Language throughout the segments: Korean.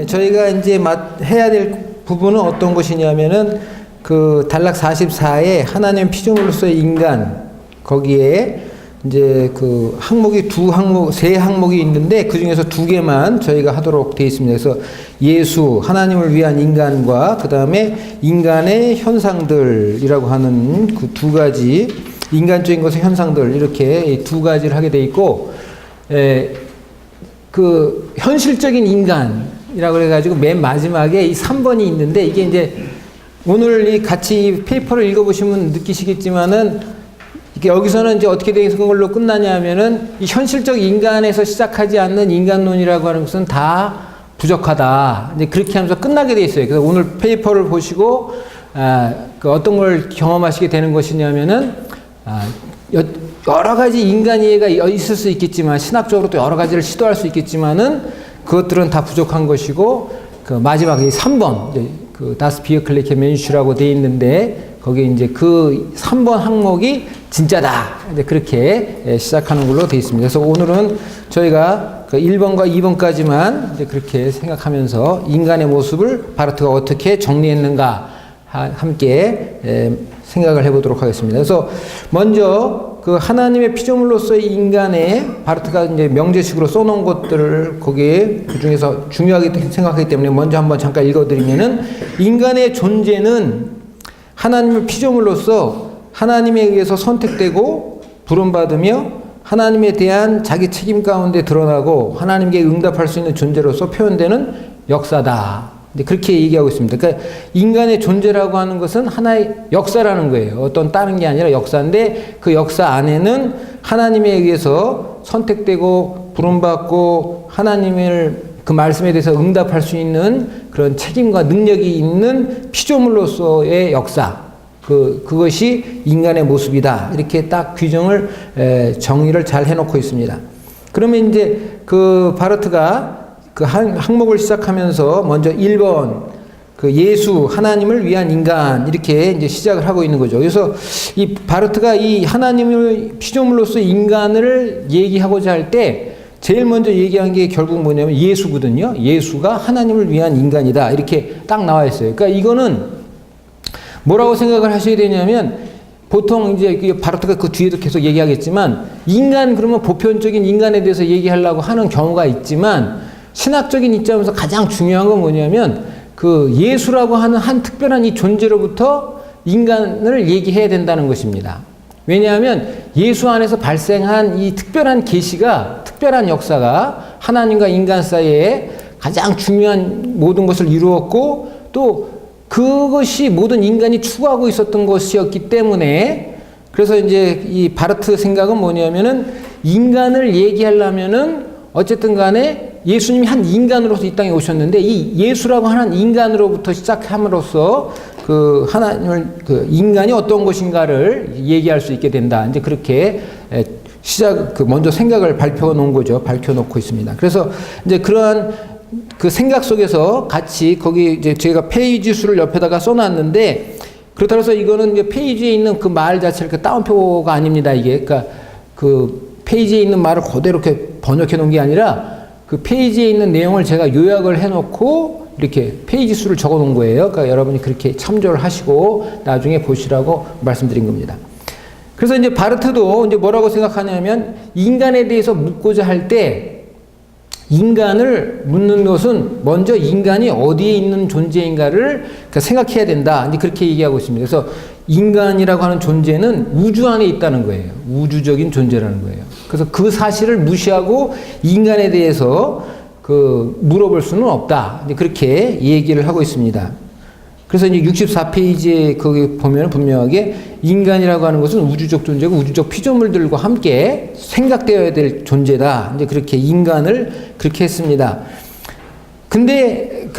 저희가 이제 해야 될 부분은 어떤 것이냐면은 그 단락 44에 하나님 피조물로서의 인간, 거기에 이제 그 항목이 세 항목이 있는데 그 중에서 2개만 저희가 하도록 되어 있습니다. 그래서 예수, 하나님을 위한 인간과 그 다음에 인간의 현상들이라고 하는 그 2가지, 인간적인 것의 현상들, 이렇게 2가지를 하게 되어 있고, 그 현실적인 인간이라고 그래가지고 맨 마지막에 이 3번이 있는데, 이게 이제 오늘 이 같이 페이퍼를 읽어보시면 느끼시겠지만은 이게 여기서는 이제 어떻게 되는 걸로 끝나냐 하면은 이 현실적 인간에서 시작하지 않는 인간론이라고 하는 것은 다 부족하다. 이제 그렇게 하면서 끝나게 돼 있어요. 그래서 오늘 페이퍼를 보시고 그 어떤 걸 경험하시게 되는 것이냐면은 여러 가지 인간 이해가 있을 수 있겠지만 신학적으로 또 여러 가지를 시도할 수 있겠지만은 그것들은 다 부족한 것이고, 그 마지막에 3번 이제 그 다스 비어클리케 멘슈라고 돼 있는데 거기에 이제 그 3번 항목이 진짜다. 이제 그렇게 시작하는 걸로 되어 있습니다. 그래서 오늘은 저희가 그 1번과 2번까지만 이제 그렇게 생각하면서 인간의 모습을 바르트가 어떻게 정리했는가 함께 생각을 해보도록 하겠습니다. 그래서 먼저 그 하나님의 피조물로서의 인간의 바르트가 이제 명제식으로 써놓은 것들을 거기에 그 중에서 중요하게 생각하기 때문에 먼저 한번 잠깐 읽어드리면은, 인간의 존재는 하나님의 피조물로서 하나님에 의해서 선택되고 부름받으며 하나님에 대한 자기 책임 가운데 드러나고 하나님께 응답할 수 있는 존재로서 표현되는 역사다. 그렇게 얘기하고 있습니다. 그러니까 인간의 존재라고 하는 것은 하나의 역사라는 거예요. 어떤 다른 게 아니라 역사인데, 그 역사 안에는 하나님에 의해서 선택되고 부름받고 하나님을 그 말씀에 대해서 응답할 수 있는 그런 책임과 능력이 있는 피조물로서의 역사, 그것이 인간의 모습이다. 이렇게 딱 규정을 정의를 잘 해놓고 있습니다. 그러면 이제 그 바르트가 그 항목을 시작하면서 먼저 1번 그 예수, 하나님을 위한 인간, 이렇게 이제 시작을 하고 있는 거죠. 그래서 이 바르트가 이 하나님을 피조물로서 인간을 얘기하고자 할 때 제일 먼저 얘기한 게 결국 뭐냐면 예수거든요. 예수가 하나님을 위한 인간이다. 이렇게 딱 나와 있어요. 그러니까 이거는 뭐라고 생각을 하셔야 되냐면, 보통 이제 바르트가 그 뒤에도 계속 얘기하겠지만, 인간 그러면 보편적인 인간에 대해서 얘기하려고 하는 경우가 있지만, 신학적인 입장에서 가장 중요한 건 뭐냐면 그 예수라고 하는 한 특별한 이 존재로부터 인간을 얘기해야 된다는 것입니다. 왜냐하면 예수 안에서 발생한 이 특별한 계시가, 특별한 역사가 하나님과 인간 사이에 가장 중요한 모든 것을 이루었고, 또 그것이 모든 인간이 추구하고 있었던 것이었기 때문에, 그래서 이제 이 바르트 생각은 뭐냐면은 인간을 얘기하려면은 어쨌든 간에 예수님이 한 인간으로서 이 땅에 오셨는데, 이 예수라고 하는 인간으로부터 시작함으로써 그 하나님을, 그 인간이 어떤 것인가를 얘기할 수 있게 된다. 이제 그렇게 먼저 생각을 밝혀 놓은 거죠. 밝혀 놓고 있습니다. 그래서 이제 그러한 그 생각 속에서 같이 거기 이제 제가 페이지 수를 옆에다가 써놨는데, 그렇다고 해서 이거는 이제 페이지에 있는 그 말 자체를 그 따옴표가 아닙니다. 이게 그러니까 그 페이지에 있는 말을 그대로 이렇게 번역해 놓은 게 아니라 그 페이지에 있는 내용을 제가 요약을 해놓고 이렇게 페이지 수를 적어 놓은 거예요. 그러니까 여러분이 그렇게 참조를 하시고 나중에 보시라고 말씀드린 겁니다. 그래서 이제 바르트도 이제 뭐라고 생각하냐면, 인간에 대해서 묻고자 할 때 인간을 묻는 것은 먼저 인간이 어디에 있는 존재인가를 생각해야 된다. 이제 그렇게 얘기하고 있습니다. 그래서 인간이라고 하는 존재는 우주 안에 있다는 거예요. 우주적인 존재라는 거예요. 그래서 그 사실을 무시하고 인간에 대해서 물어볼 수는 없다. 이제 그렇게 얘기를 하고 있습니다. 그래서 이제 64페이지에 거기 보면 분명하게 인간이라고 하는 것은 우주적 존재고 우주적 피조물들과 함께 생각되어야 될 존재다. 이제 그렇게 인간을 그렇게 했습니다. 근데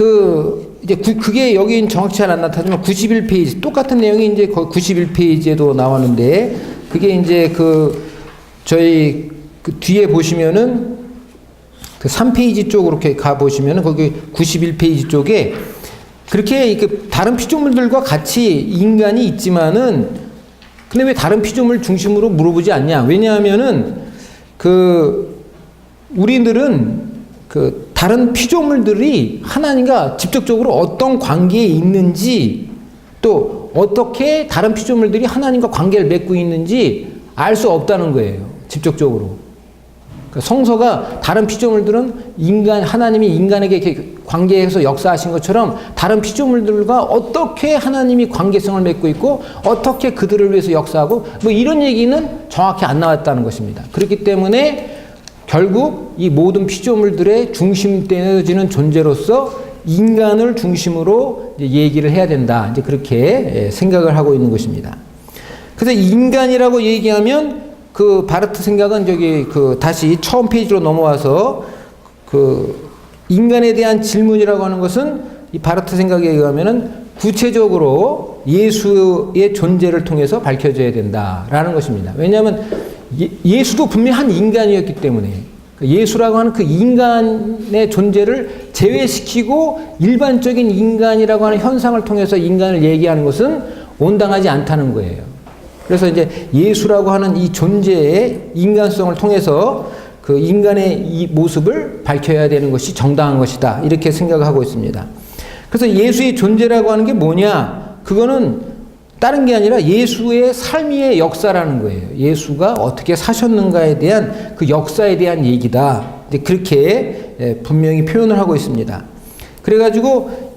이제 그게 여긴 정확치 잘 안 나타나지만 91페이지 똑같은 내용이 이제 91페이지에도 나왔는데, 그게 이제 저희 뒤에 보시면은 3페이지 쪽으로 이렇게 가 보시면은 거기 91페이지 쪽에 그렇게 다른 피조물들과 같이 인간이 있지만은, 근데 왜 다른 피조물 중심으로 물어보지 않냐? 왜냐하면은 우리들은 다른 피조물들이 하나님과 직접적으로 어떤 관계에 있는지, 또 어떻게 다른 피조물들이 하나님과 관계를 맺고 있는지 알 수 없다는 거예요. 직접적으로. 그러니까 성서가 다른 피조물들은 하나님이 인간에게 이렇게 관계에서 역사하신 것처럼 다른 피조물들과 어떻게 하나님이 관계성을 맺고 있고 어떻게 그들을 위해서 역사하고 뭐 이런 얘기는 정확히 안 나왔다는 것입니다. 그렇기 때문에 결국 이 모든 피조물들의 중심되어지는 존재로서 인간을 중심으로 이제 얘기를 해야 된다. 이제 그렇게 생각을 하고 있는 것입니다. 그래서 인간이라고 얘기하면 그 바르트 생각은 다시 처음 페이지로 넘어와서 인간에 대한 질문이라고 하는 것은 이 바르트 생각에 의하면은 구체적으로 예수의 존재를 통해서 밝혀져야 된다라는 것입니다. 왜냐하면 예수도 분명히 한 인간이었기 때문에 예수라고 하는 그 인간의 존재를 제외시키고 일반적인 인간이라고 하는 현상을 통해서 인간을 얘기하는 것은 온당하지 않다는 거예요. 그래서 이제 예수라고 하는 이 존재의 인간성을 통해서 그 인간의 이 모습을 밝혀야 되는 것이 정당한 것이다. 이렇게 생각하고 있습니다. 그래서 예수의 존재라고 하는 게 뭐냐? 그거는 다른 게 아니라 예수의 삶의 역사라는 거예요. 예수가 어떻게 사셨는가에 대한 그 역사에 대한 얘기다. 이제 그렇게 분명히 표현을 하고 있습니다. 그래가지고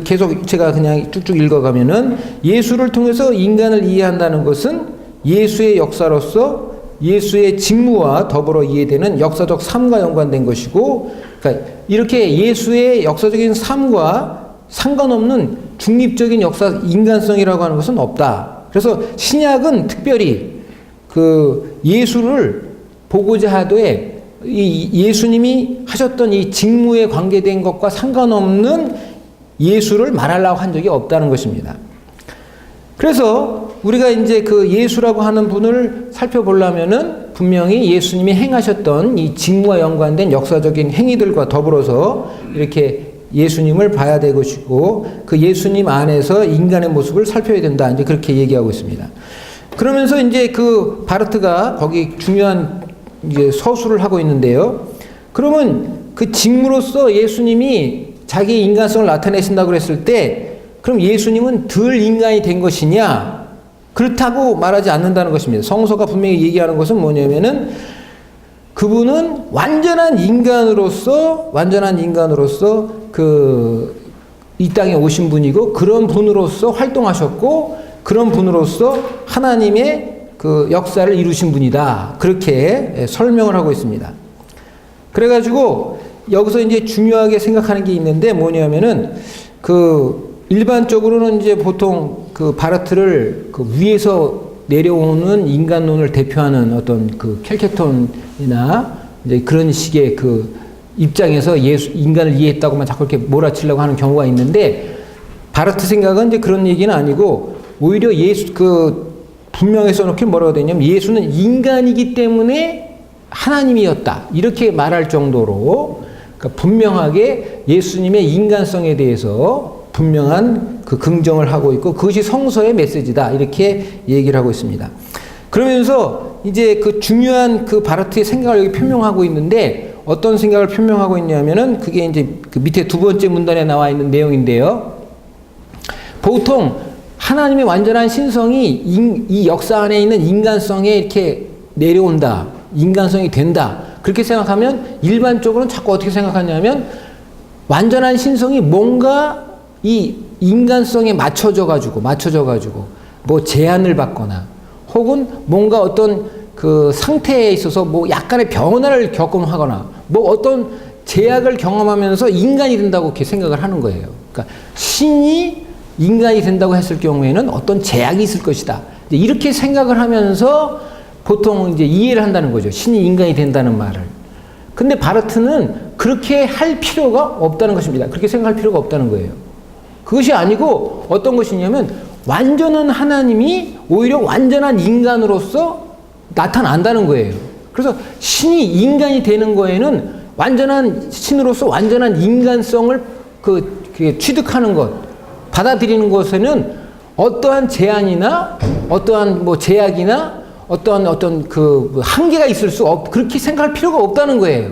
계속 제가 그냥 쭉쭉 읽어가면은 예수를 통해서 인간을 이해한다는 것은 예수의 역사로서 예수의 직무와 더불어 이해되는 역사적 삶과 연관된 것이고, 그러니까 이렇게 예수의 역사적인 삶과 상관없는 중립적인 역사 인간성이라고 하는 것은 없다. 그래서 신약은 특별히 그 예수를 보고자 하되 이 예수님이 하셨던 이 직무에 관계된 것과 상관없는 예수를 말하려고 한 적이 없다는 것입니다. 그래서 우리가 이제 그 예수라고 하는 분을 살펴보려면은 분명히 예수님이 행하셨던 이 직무와 연관된 역사적인 행위들과 더불어서 이렇게 예수님을 봐야 될 것이고 그 예수님 안에서 인간의 모습을 살펴야 된다. 이제 그렇게 얘기하고 있습니다. 그러면서 이제 그 바르트가 거기 중요한 이제 서술을 하고 있는데요. 그러면 그 직무로서 예수님이 자기 인간성을 나타내신다고 그랬을 때 그럼 예수님은 덜 인간이 된 것이냐? 그렇다고 말하지 않는다는 것입니다. 성서가 분명히 얘기하는 것은 뭐냐면은 그분은 완전한 인간으로서 이 땅에 오신 분이고 그런 분으로서 활동하셨고 그런 분으로서 하나님의 그 역사를 이루신 분이다. 그렇게 설명을 하고 있습니다. 그래가지고 여기서 이제 중요하게 생각하는 게 있는데 뭐냐면은 일반적으로는 이제 보통 그 바르트를 그 위에서 내려오는 인간론을 대표하는 어떤 그 켈케톤이나 이제 그런 식의 그 입장에서 인간을 이해했다고만 자꾸 이렇게 몰아치려고 하는 경우가 있는데 바르트 생각은 이제 그런 얘기는 아니고 오히려 분명히 써놓긴 뭐라고 되냐면 예수는 인간이기 때문에 하나님이었다. 이렇게 말할 정도로 그러니까 분명하게 예수님의 인간성에 대해서 분명한 그 긍정을 하고 있고 그것이 성서의 메시지다. 이렇게 얘기를 하고 있습니다. 그러면서 이제 그 중요한 그 바르트의 생각을 여기 표명하고 있는데 어떤 생각을 표명하고 있냐면은 그게 이제 그 밑에 두 번째 문단에 나와 있는 내용인데요. 보통 하나님의 완전한 신성이 이 역사 안에 있는 인간성에 이렇게 내려온다. 인간성이 된다. 그렇게 생각하면 일반적으로는 자꾸 어떻게 생각하냐면 완전한 신성이 뭔가 이 인간성에 맞춰져 가지고 뭐 제한을 받거나 혹은 뭔가 어떤 그 상태에 있어서 뭐 약간의 변화를 겪음하거나 뭐 어떤 제약을 경험하면서 인간이 된다고 이렇게 생각을 하는 거예요. 그러니까 신이 인간이 된다고 했을 경우에는 어떤 제약이 있을 것이다. 이렇게 생각을 하면서 보통 이제 이해를 한다는 거죠. 신이 인간이 된다는 말을. 근데 바르트는 그렇게 할 필요가 없다는 것입니다. 그렇게 생각할 필요가 없다는 거예요. 그것이 아니고 어떤 것이냐면 완전한 하나님이 오히려 완전한 인간으로서 나타난다는 거예요. 그래서 신이 인간이 되는 거에는 완전한 신으로서 완전한 인간성을 취득하는 것, 받아들이는 것에는 어떠한 제한이나 어떠한 뭐 제약이나 어떤 그 한계가 있을 수 그렇게 생각할 필요가 없다는 거예요.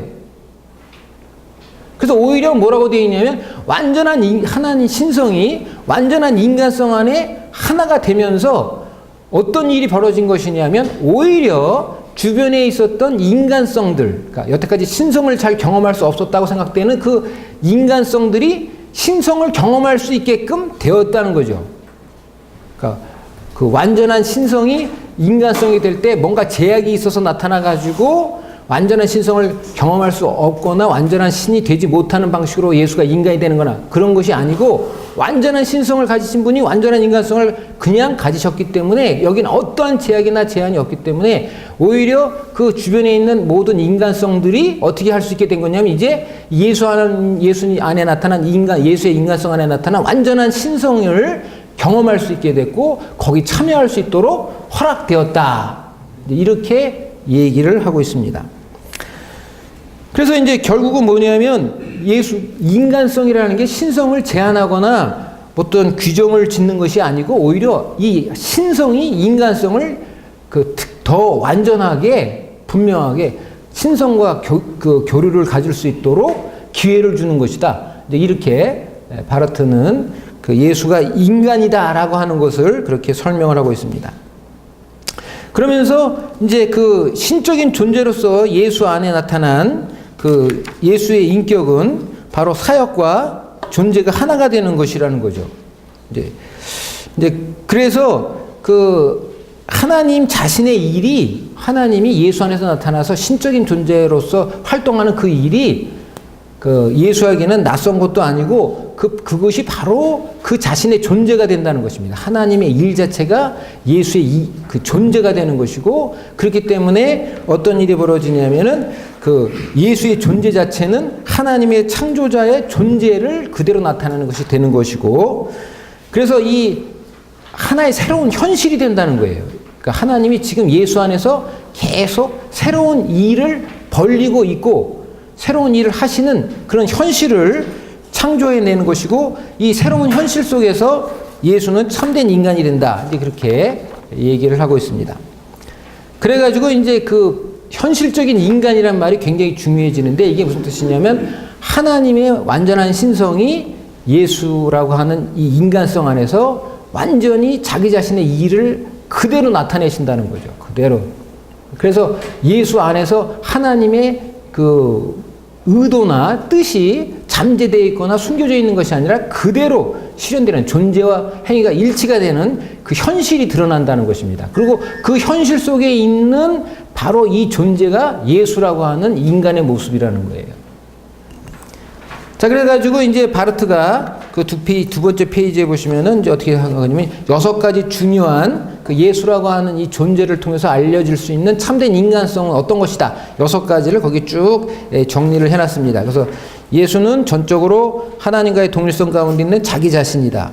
그래서 오히려 뭐라고 되어 있냐면 완전한 하나님 신성이 완전한 인간성 안에 하나가 되면서 어떤 일이 벌어진 것이냐면 오히려 주변에 있었던 인간성들, 그러니까 여태까지 신성을 잘 경험할 수 없었다고 생각되는 그 인간성들이 신성을 경험할 수 있게끔 되었다는 거죠. 그러니까 그 완전한 신성이 인간성이 될 때 뭔가 제약이 있어서 나타나가지고 완전한 신성을 경험할 수 없거나 완전한 신이 되지 못하는 방식으로 예수가 인간이 되는 거나 그런 것이 아니고 완전한 신성을 가지신 분이 완전한 인간성을 그냥 가지셨기 때문에 여기는 어떠한 제약이나 제한이 없기 때문에 오히려 그 주변에 있는 모든 인간성들이 어떻게 할 수 있게 된 거냐면 이제 예수 안에 나타난 예수의 인간성 안에 나타난 완전한 신성을 경험할 수 있게 됐고 거기 참여할 수 있도록 허락되었다. 이렇게 얘기를 하고 있습니다. 그래서 이제 결국은 뭐냐면 인간성이라는 게 신성을 제한하거나 어떤 규정을 짓는 것이 아니고 오히려 이 신성이 인간성을 더 완전하게 분명하게 신성과 교류를 가질 수 있도록 기회를 주는 것이다. 이렇게 바르트는 그 예수가 인간이다라고 하는 것을 그렇게 설명을 하고 있습니다. 그러면서 이제 그 신적인 존재로서 예수 안에 나타난 그 예수의 인격은 바로 사역과 존재가 하나가 되는 것이라는 거죠. 이제 그래서 그 하나님 자신의 일이 하나님이 예수 안에서 나타나서 신적인 존재로서 활동하는 그 일이 그 예수에게는 낯선 것도 아니고 그것이 바로 그 자신의 존재가 된다는 것입니다. 하나님의 일 자체가 예수의 그 존재가 되는 것이고 그렇기 때문에 어떤 일이 벌어지냐면은 그 예수의 존재 자체는 하나님의 창조자의 존재를 그대로 나타내는 것이 되는 것이고 그래서 이 하나의 새로운 현실이 된다는 거예요. 그러니까 하나님이 지금 예수 안에서 계속 새로운 일을 벌리고 있고 새로운 일을 하시는 그런 현실을 창조해내는 것이고 이 새로운 현실 속에서 예수는 참된 인간이 된다. 이제 그렇게 얘기를 하고 있습니다. 그래가지고 이제 그 현실적인 인간이란 말이 굉장히 중요해지는데 이게 무슨 뜻이냐면 하나님의 완전한 신성이 예수라고 하는 이 인간성 안에서 완전히 자기 자신의 일을 그대로 나타내신다는 거죠. 그대로. 그래서 예수 안에서 하나님의 그 의도나 뜻이 잠재되어 있거나 숨겨져 있는 것이 아니라 그대로 실현되는 존재와 행위가 일치가 되는 그 현실이 드러난다는 것입니다. 그리고 그 현실 속에 있는 바로 이 존재가 예수라고 하는 인간의 모습이라는 거예요. 자, 그래가지고 이제 바르트가 그 두 번째 페이지에 보시면은 이제 어떻게 하냐면 6가지 중요한 그 예수라고 하는 이 존재를 통해서 알려질 수 있는 참된 인간성은 어떤 것이다. 6가지를 거기 쭉 정리를 해놨습니다. 그래서 예수는 전적으로 하나님과의 동일성 가운데 있는 자기 자신이다.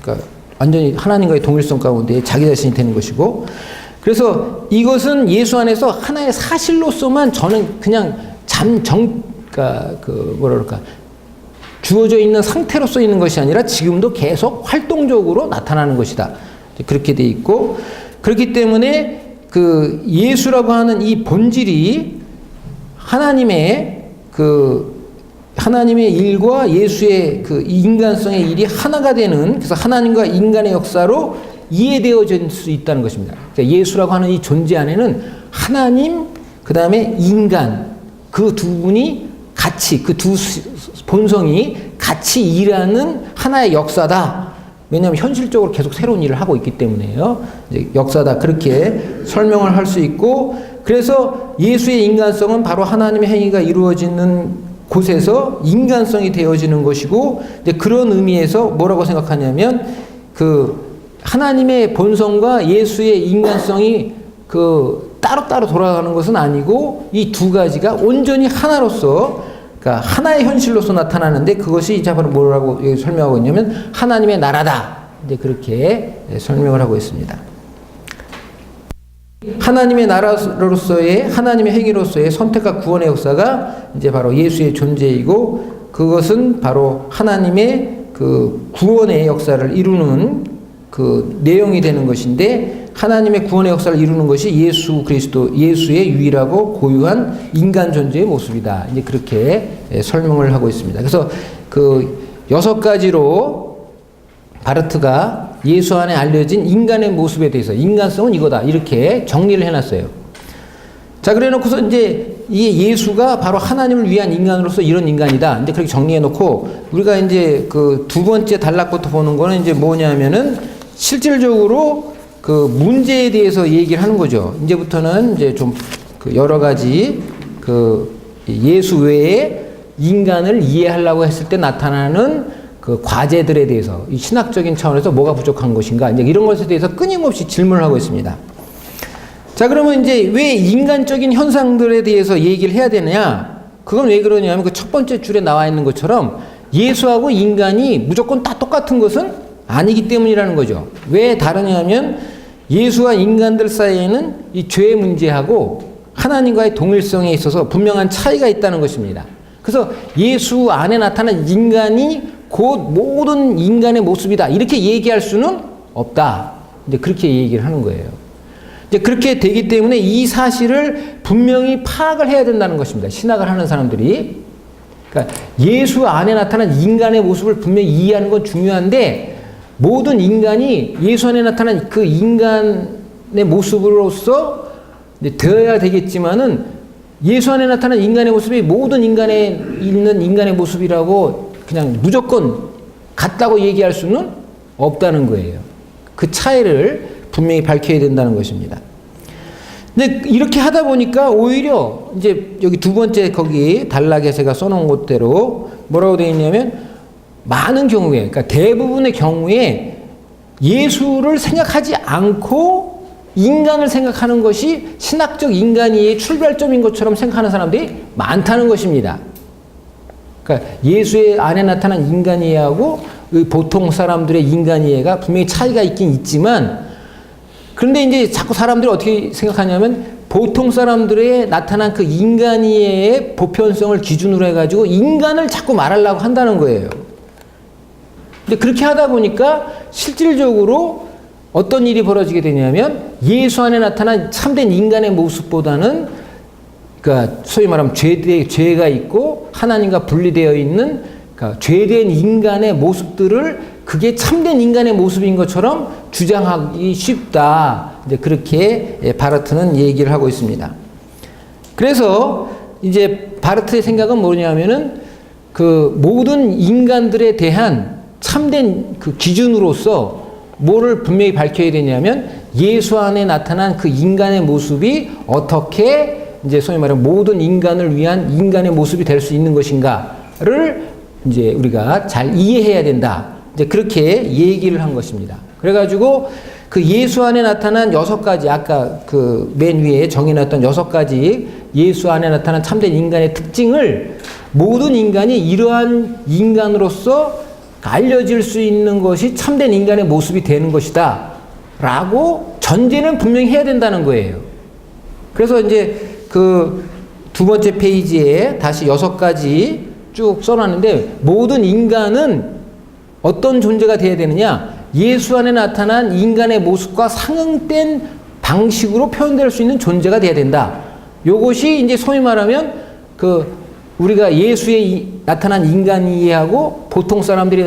그러니까 완전히 하나님과의 동일성 가운데 자기 자신이 되는 것이고, 그래서 이것은 예수 안에서 하나의 사실로서만 저는 그냥 그러니까 주어져 있는 상태로서 있는 것이 아니라 지금도 계속 활동적으로 나타나는 것이다. 그렇게 돼 있고, 그렇기 때문에 그 예수라고 하는 이 본질이 하나님의 일과 예수의 그 인간성의 일이 하나가 되는, 그래서 하나님과 인간의 역사로 이해되어질 수 있다는 것입니다. 그러니까 예수라고 하는 이 존재 안에는 하나님, 그 다음에 인간, 그 두 분이 같이, 그 두 본성이 같이 일하는 하나의 역사다. 왜냐하면 현실적으로 계속 새로운 일을 하고 있기 때문에요. 이제 역사다. 그렇게 설명을 할 수 있고, 그래서 예수의 인간성은 바로 하나님의 행위가 이루어지는 곳에서 인간성이 되어지는 것이고, 이제 그런 의미에서 뭐라고 생각하냐면, 그 하나님의 본성과 예수의 인간성이 그 따로따로 돌아가는 것은 아니고, 이 두 가지가 온전히 하나로서, 그러니까 하나의 현실로서 나타나는데, 그것이 이제 바로 뭐라고 설명하고 있냐면 하나님의 나라다. 이제 그렇게 설명을 하고 있습니다. 하나님의 나라로서의, 하나님의 행위로서의 선택과 구원의 역사가 이제 바로 예수의 존재이고, 그것은 바로 하나님의 그 구원의 역사를 이루는 그 내용이 되는 것인데, 하나님의 구원의 역사를 이루는 것이 예수 그리스도, 예수의 유일하고 고유한 인간 존재의 모습이다. 이제 그렇게 설명을 하고 있습니다. 그래서 그 6가지로 바르트가 예수 안에 알려진 인간의 모습에 대해서 인간성은 이거다. 이렇게 정리를 해놨어요. 자, 그래 놓고서 이제 이 예수가 바로 하나님을 위한 인간으로서 이런 인간이다. 이제 그렇게 정리해 놓고 우리가 이제 그 두 번째 단락부터 보는 거는 이제 뭐냐면은 실질적으로 그 문제에 대해서 얘기를 하는 거죠. 이제부터는 이제 좀 그 여러 가지 그 예수 외에 인간을 이해하려고 했을 때 나타나는 그 과제들에 대해서 이 신학적인 차원에서 뭐가 부족한 것인가 이제 이런 것에 대해서 끊임없이 질문을 하고 있습니다. 자, 그러면 이제 왜 인간적인 현상들에 대해서 얘기를 해야 되느냐? 그건 왜 그러냐면 그 첫 번째 줄에 나와 있는 것처럼 예수하고 인간이 무조건 다 똑같은 것은 아니기 때문이라는 거죠. 왜 다르냐면 예수와 인간들 사이에는 이 죄의 문제하고 하나님과의 동일성에 있어서 분명한 차이가 있다는 것입니다. 그래서 예수 안에 나타난 인간이 곧 모든 인간의 모습이다. 이렇게 얘기할 수는 없다. 이제 그렇게 얘기를 하는 거예요. 이제 그렇게 되기 때문에 이 사실을 분명히 파악을 해야 된다는 것입니다. 신학을 하는 사람들이. 그러니까 예수 안에 나타난 인간의 모습을 분명히 이해하는 건 중요한데 모든 인간이 예수 안에 나타난 그 인간의 모습으로서 이제 되어야 되겠지만은 예수 안에 나타난 인간의 모습이 모든 인간에 있는 인간의 모습이라고 그냥 무조건 같다고 얘기할 수는 없다는 거예요. 그 차이를 분명히 밝혀야 된다는 것입니다. 근데 이렇게 하다 보니까 오히려 이제 여기 두 번째 거기 단락에 제가 써놓은 것대로 뭐라고 되어 있냐면 많은 경우에, 그러니까 대부분의 경우에 예수를 생각하지 않고 인간을 생각하는 것이 신학적 인간이의 출발점인 것처럼 생각하는 사람들이 많다는 것입니다. 그러니까 예수의 안에 나타난 인간이해하고 보통 사람들의 인간이해가 분명히 차이가 있긴 있지만 그런데 이제 자꾸 사람들이 어떻게 생각하냐면 보통 사람들의 나타난 그 인간이해의 보편성을 기준으로 해가지고 인간을 자꾸 말하려고 한다는 거예요. 근데 그렇게 하다 보니까 실질적으로 어떤 일이 벌어지게 되냐면 예수 안에 나타난 참된 인간의 모습보다는 그러니까 소위 말하면 죄가 있고 하나님과 분리되어 있는 그러니까 죄된 인간의 모습들을 그게 참된 인간의 모습인 것처럼 주장하기 쉽다. 이제 그렇게 바르트는 얘기를 하고 있습니다. 그래서 이제 바르트의 생각은 뭐냐면은 그 모든 인간들에 대한 참된 그 기준으로서 뭐를 분명히 밝혀야 되냐면 예수 안에 나타난 그 인간의 모습이 어떻게 이제 소위 말하면 모든 인간을 위한 인간의 모습이 될 수 있는 것인가를 이제 우리가 잘 이해해야 된다. 이제 그렇게 얘기를 한 것입니다. 그래가지고 그 예수 안에 나타난 6가지 아까 그 맨 위에 정해놨던 6가지 예수 안에 나타난 참된 인간의 특징을 모든 인간이 이러한 인간으로서 알려질 수 있는 것이 참된 인간의 모습이 되는 것이다. 라고 전제는 분명히 해야 된다는 거예요. 그래서 이제 그 두 번째 페이지에 다시 6가지 쭉 써놨는데 모든 인간은 어떤 존재가 되어야 되느냐? 예수 안에 나타난 인간의 모습과 상응된 방식으로 표현될 수 있는 존재가 되어야 된다. 요것이 이제 소위 말하면 그 우리가 예수에 나타난 인간 이해하고 보통 사람들이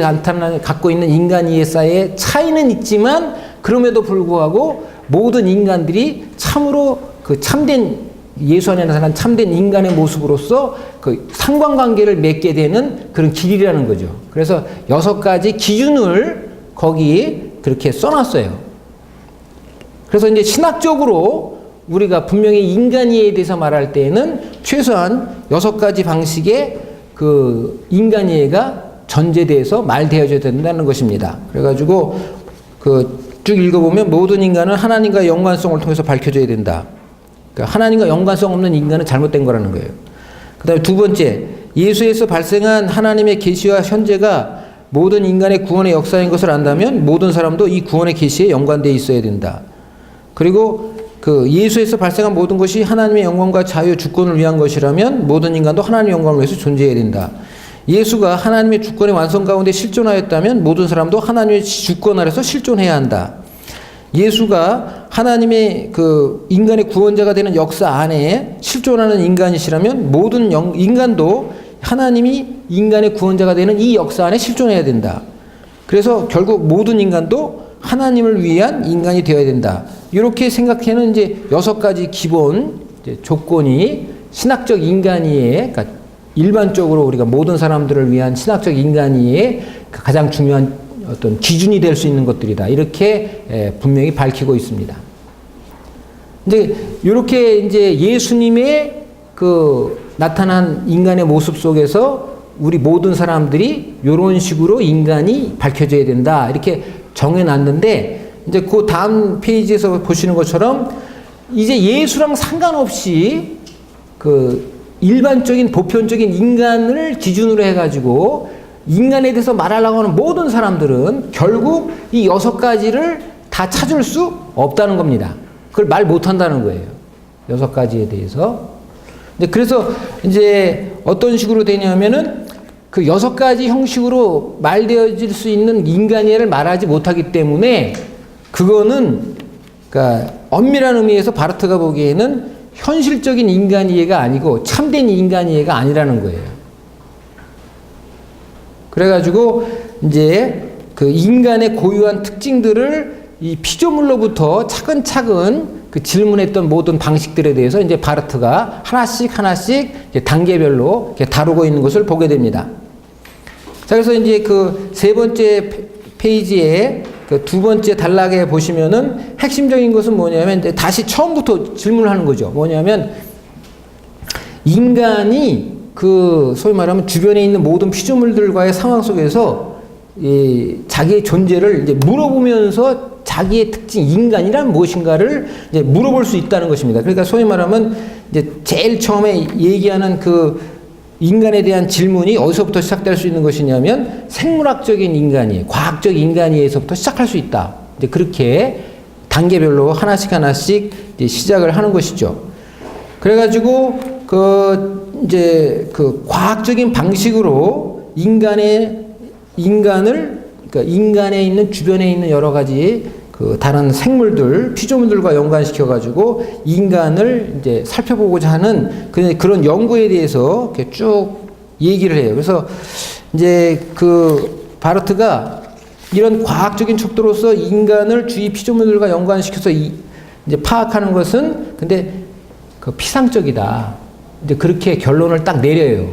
갖고 있는 인간 이해 사이에 차이는 있지만 그럼에도 불구하고 모든 인간들이 참으로 그 참된 예수 안에 나타난 참된 인간의 모습으로서 그 상관관계를 맺게 되는 그런 길이라는 거죠. 그래서 6가지 기준을 거기 그렇게 써놨어요. 그래서 이제 신학적으로 우리가 분명히 인간이해에 대해서 말할 때에는 최소한 6가지 방식의 그 인간이해가 전제돼서 말되어져야 된다는 것입니다. 그래가지고 그 쭉 읽어보면 모든 인간은 하나님과의 연관성을 통해서 밝혀져야 된다. 그러니까 하나님과 연관성 없는 인간은 잘못된 거라는 거예요. 그 다음에 두 번째, 예수에서 발생한 하나님의 계시와 현재가 모든 인간의 구원의 역사인 것을 안다면 모든 사람도 이 구원의 계시에 연관되어 있어야 된다. 그리고 그 예수에서 발생한 모든 것이 하나님의 영광과 자유, 주권을 위한 것이라면 모든 인간도 하나님의 영광을 위해서 존재해야 된다. 예수가 하나님의 주권의 완성 가운데 실존하였다면 모든 사람도 하나님의 주권 아래서 실존해야 한다. 예수가 하나님의 그 인간의 구원자가 되는 역사 안에 실존하는 인간이시라면 모든 인간도 하나님이 인간의 구원자가 되는 이 역사 안에 실존해야 된다. 그래서 결국 모든 인간도 하나님을 위한 인간이 되어야 된다. 이렇게 생각하는 이제 6가지 기본 조건이 신학적 인간이의, 그러니까 일반적으로 우리가 모든 사람들을 위한 신학적 인간이의 가장 중요한 어떤 기준이 될 수 있는 것들이다. 이렇게 분명히 밝히고 있습니다. 이제 이렇게 이제 예수님의 그 나타난 인간의 모습 속에서 우리 모든 사람들이 이런 식으로 인간이 밝혀져야 된다. 이렇게 정해놨는데 이제 그 다음 페이지에서 보시는 것처럼 이제 예수랑 상관없이 그 일반적인 보편적인 인간을 기준으로 해가지고 인간에 대해서 말하려고 하는 모든 사람들은 결국 이 6가지를 다 찾을 수 없다는 겁니다. 그걸 말 못한다는 거예요. 6가지에 대해서. 그래서 이제 어떤 식으로 되냐면은 그 6가지 형식으로 말되어질 수 있는 인간이를 말하지 못하기 때문에 그거는 그러니까 엄밀한 의미에서 바르트가 보기에는 현실적인 인간이해가 아니고 참된 인간이해가 아니라는 거예요. 그래가지고 이제 그 인간의 고유한 특징들을 이 피조물로부터 차근차근 그 질문했던 모든 방식들에 대해서 이제 바르트가 하나씩 이제 단계별로 이렇게 다루고 있는 것을 보게 됩니다. 자, 그래서 이제 그 3번째 페이지에 그 2번째 단락에 보시면은 핵심적인 것은 뭐냐면 이제 다시 처음부터 질문을 하는 거죠. 뭐냐면 인간이 그 소위 말하면 주변에 있는 모든 피조물들과의 상황 속에서 이 자기의 존재를 이제 물어보면서 자기의 특징, 인간이란 무엇인가를 이제 물어볼 수 있다는 것입니다. 그러니까 소위 말하면 이제 제일 처음에 얘기하는 그 인간에 대한 질문이 어디서부터 시작될 수 있는 것이냐면 생물학적인 인간이, 과학적 인간이에서부터 시작할 수 있다. 이제 그렇게 단계별로 하나씩 이제 시작을 하는 것이죠. 그래가지고 이제 그 과학적인 방식으로 인간을 그러니까 인간에 있는 주변에 있는 여러 가지 그 다른 생물들, 피조물들과 연관시켜가지고 인간을 이제 살펴보고자 하는 그런 연구에 대해서 이렇게 쭉 얘기를 해요. 그래서 이제 그 바르트가 이런 과학적인 척도로서 인간을 주위 피조물들과 연관시켜서 이제 파악하는 것은 근데 그 피상적이다. 이제 그렇게 결론을 딱 내려요.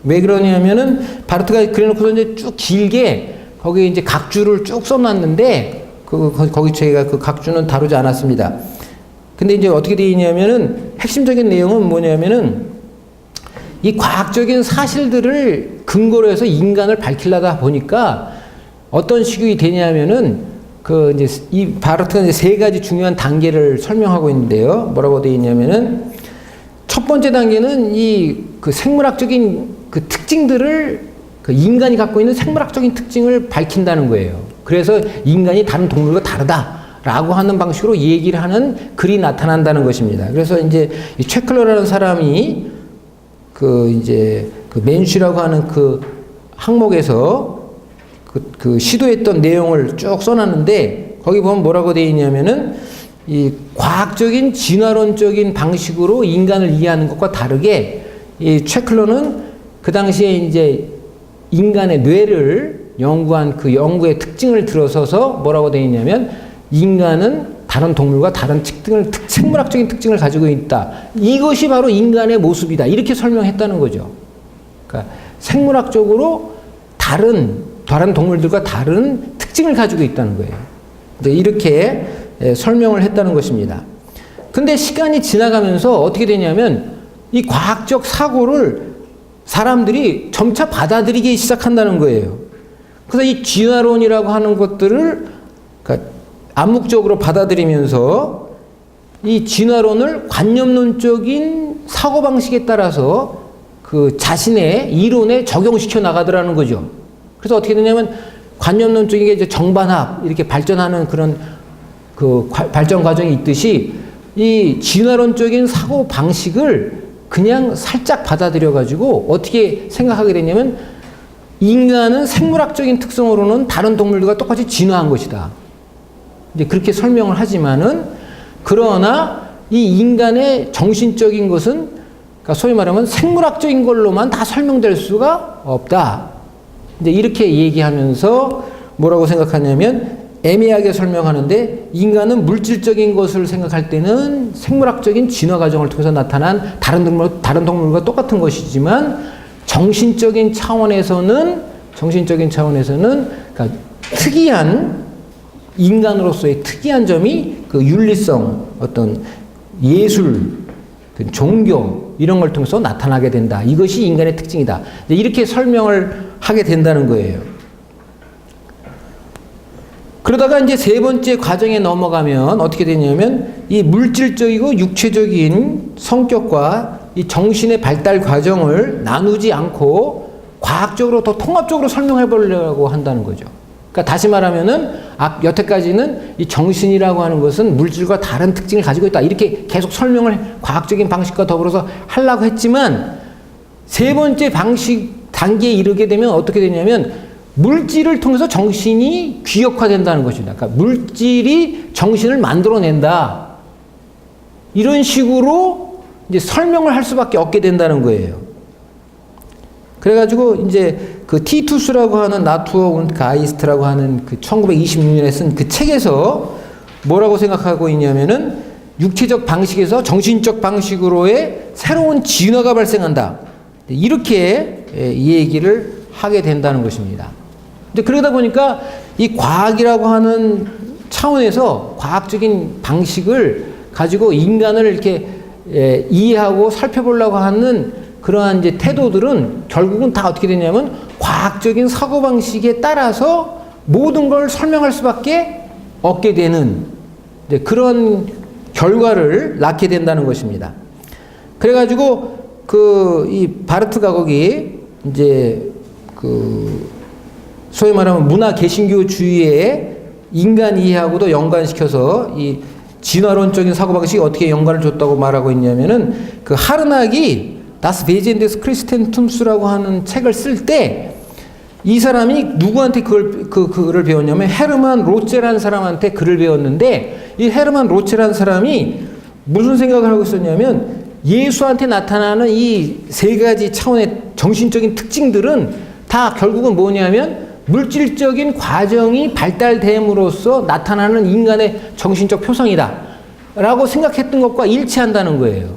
왜 그러냐면은 바르트가 그래놓고서 이제 쭉 길게 거기에 이제 각주를 쭉 써놨는데 거기 저희가 그 각주는 다루지 않았습니다. 근데 이제 어떻게 되어 있냐면은 핵심적인 내용은 뭐냐면은 이 과학적인 사실들을 근거로 해서 인간을 밝히려다 보니까 어떤 식이 되냐면은 그 이제 이 바르트가 이제 3가지 중요한 단계를 설명하고 있는데요. 뭐라고 되어 있냐면은 첫 번째 단계는 이 그 생물학적인 그 특징들을 그 인간이 갖고 있는 생물학적인 특징을 밝힌다는 거예요. 그래서 인간이 다른 동물과 다르다라고 하는 방식으로 얘기를 하는 글이 나타난다는 것입니다. 그래서 이제 이 최클러라는 사람이 그 이제 그 맨슈라고 하는 그 항목에서 그 시도했던 내용을 쭉 써놨는데 거기 보면 뭐라고 되어 있냐면은 이 과학적인 진화론적인 방식으로 인간을 이해하는 것과 다르게 이 최클러는 그 당시에 이제 인간의 뇌를 연구한 그 연구의 특징을 들어서서 뭐라고 되어 있냐면 인간은 다른 동물과 다른 생물학적인 특징을 가지고 있다. 이것이 바로 인간의 모습이다. 이렇게 설명했다는 거죠. 그러니까 생물학적으로 다른 동물들과 다른 특징을 가지고 있다는 거예요. 이제 이렇게 설명을 했다는 것입니다. 근데 시간이 지나가면서 어떻게 되냐면 이 과학적 사고를 사람들이 점차 받아들이기 시작한다는 거예요. 그래서 이 진화론이라고 하는 것들을 그러니까 암묵적으로 받아들이면서 이 진화론을 관념론적인 사고방식에 따라서 그 자신의 이론에 적용시켜 나가더라는 거죠. 그래서 어떻게 되냐면 관념론적인 게 이제 정반합 이렇게 발전하는 그런 그 발전 과정이 있듯이 이 진화론적인 사고 방식을 그냥 살짝 받아들여 가지고 어떻게 생각하게 되냐면 인간은 생물학적인 특성으로는 다른 동물들과 똑같이 진화한 것이다. 이제 그렇게 설명을 하지만은, 그러나 이 인간의 정신적인 것은, 그러니까 소위 말하면 생물학적인 걸로만 다 설명될 수가 없다. 이제 이렇게 얘기하면서 뭐라고 생각하냐면, 애매하게 설명하는데, 인간은 물질적인 것을 생각할 때는 생물학적인 진화 과정을 통해서 나타난 다른 동물과 똑같은 것이지만, 정신적인 차원에서는 그러니까 특이한, 인간으로서의 특이한 점이 그 윤리성, 어떤 예술, 종교 이런 걸 통해서 나타나게 된다. 이것이 인간의 특징이다. 이렇게 설명을 하게 된다는 거예요. 그러다가 이제 세 번째 과정에 넘어가면 어떻게 되냐면, 이 물질적이고 육체적인 성격과 이 정신의 발달 과정을 나누지 않고 과학적으로 더 통합적으로 설명해 보려고 한다는 거죠. 그러니까 다시 말하면은, 여태까지는 이 정신이라고 하는 것은 물질과 다른 특징을 가지고 있다. 이렇게 계속 설명을 과학적인 방식과 더불어서 하려고 했지만, 세 번째 단계에 이르게 되면 어떻게 되냐면, 물질을 통해서 정신이 귀역화된다는 것입니다. 그러니까 물질이 정신을 만들어낸다. 이런 식으로 이제 설명을 할 수밖에 없게 된다는 거예요. 그래가지고 이제 그 티투스라고 하는 나투어 und 가이스트라고 하는 그 1926년에 쓴 그 책에서 뭐라고 생각하고 있냐면은, 육체적 방식에서 정신적 방식으로의 새로운 진화가 발생한다. 이렇게 이 얘기를 하게 된다는 것입니다. 근데 그러다 보니까 이 과학이라고 하는 차원에서 과학적인 방식을 가지고 인간을 이렇게 이해하고 살펴보려고 하는 그러한 이제 태도들은 결국은 다 어떻게 되냐면, 과학적인 사고방식에 따라서 모든 걸 설명할 수밖에 없게 되는 그런 결과를 낳게 된다는 것입니다. 그래가지고 이 바르트 가곡이 이제 소위 말하면 문화 개신교주의에 인간 이해하고도 연관시켜서 이 진화론적인 사고방식이 어떻게 연관을 줬다고 말하고 있냐면은, 그 하르낙이 Das Wesen des Christentüms라고 하는 책을 쓸 때 이 사람이 누구한테 그 글을 배웠냐면, 헤르만 로체라는 사람한테 글을 배웠는데, 이 헤르만 로체라는 사람이 무슨 생각을 하고 있었냐면, 예수한테 나타나는 이 세 가지 차원의 정신적인 특징들은 다 결국은 뭐냐면, 물질적인 과정이 발달됨으로써 나타나는 인간의 정신적 표성이다 라고 생각했던 것과 일치한다는 거예요.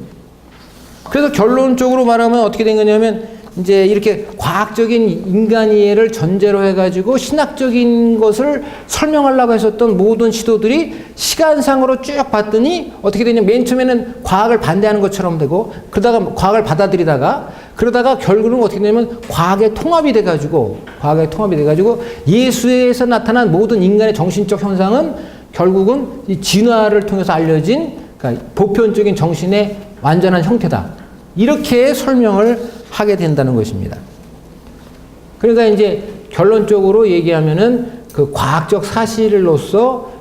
그래서 결론적으로 말하면 어떻게 된 거냐면, 이제 이렇게 과학적인 인간 이해를 전제로 해가지고 신학적인 것을 설명하려고 했었던 모든 시도들이 시간상으로 쭉 봤더니 어떻게 되냐면, 맨 처음에는 과학을 반대하는 것처럼 되고, 그러다가 과학을 받아들이다가, 그러다가 결국은 어떻게 되냐면 과학의 통합이 돼가지고 예수에서 나타난 모든 인간의 정신적 현상은 결국은 이 진화를 통해서 알려진, 그러니까 보편적인 정신의 완전한 형태다. 이렇게 설명을 하게 된다는 것입니다. 그러니까 이제 결론적으로 얘기하면은, 그 과학적 사실로서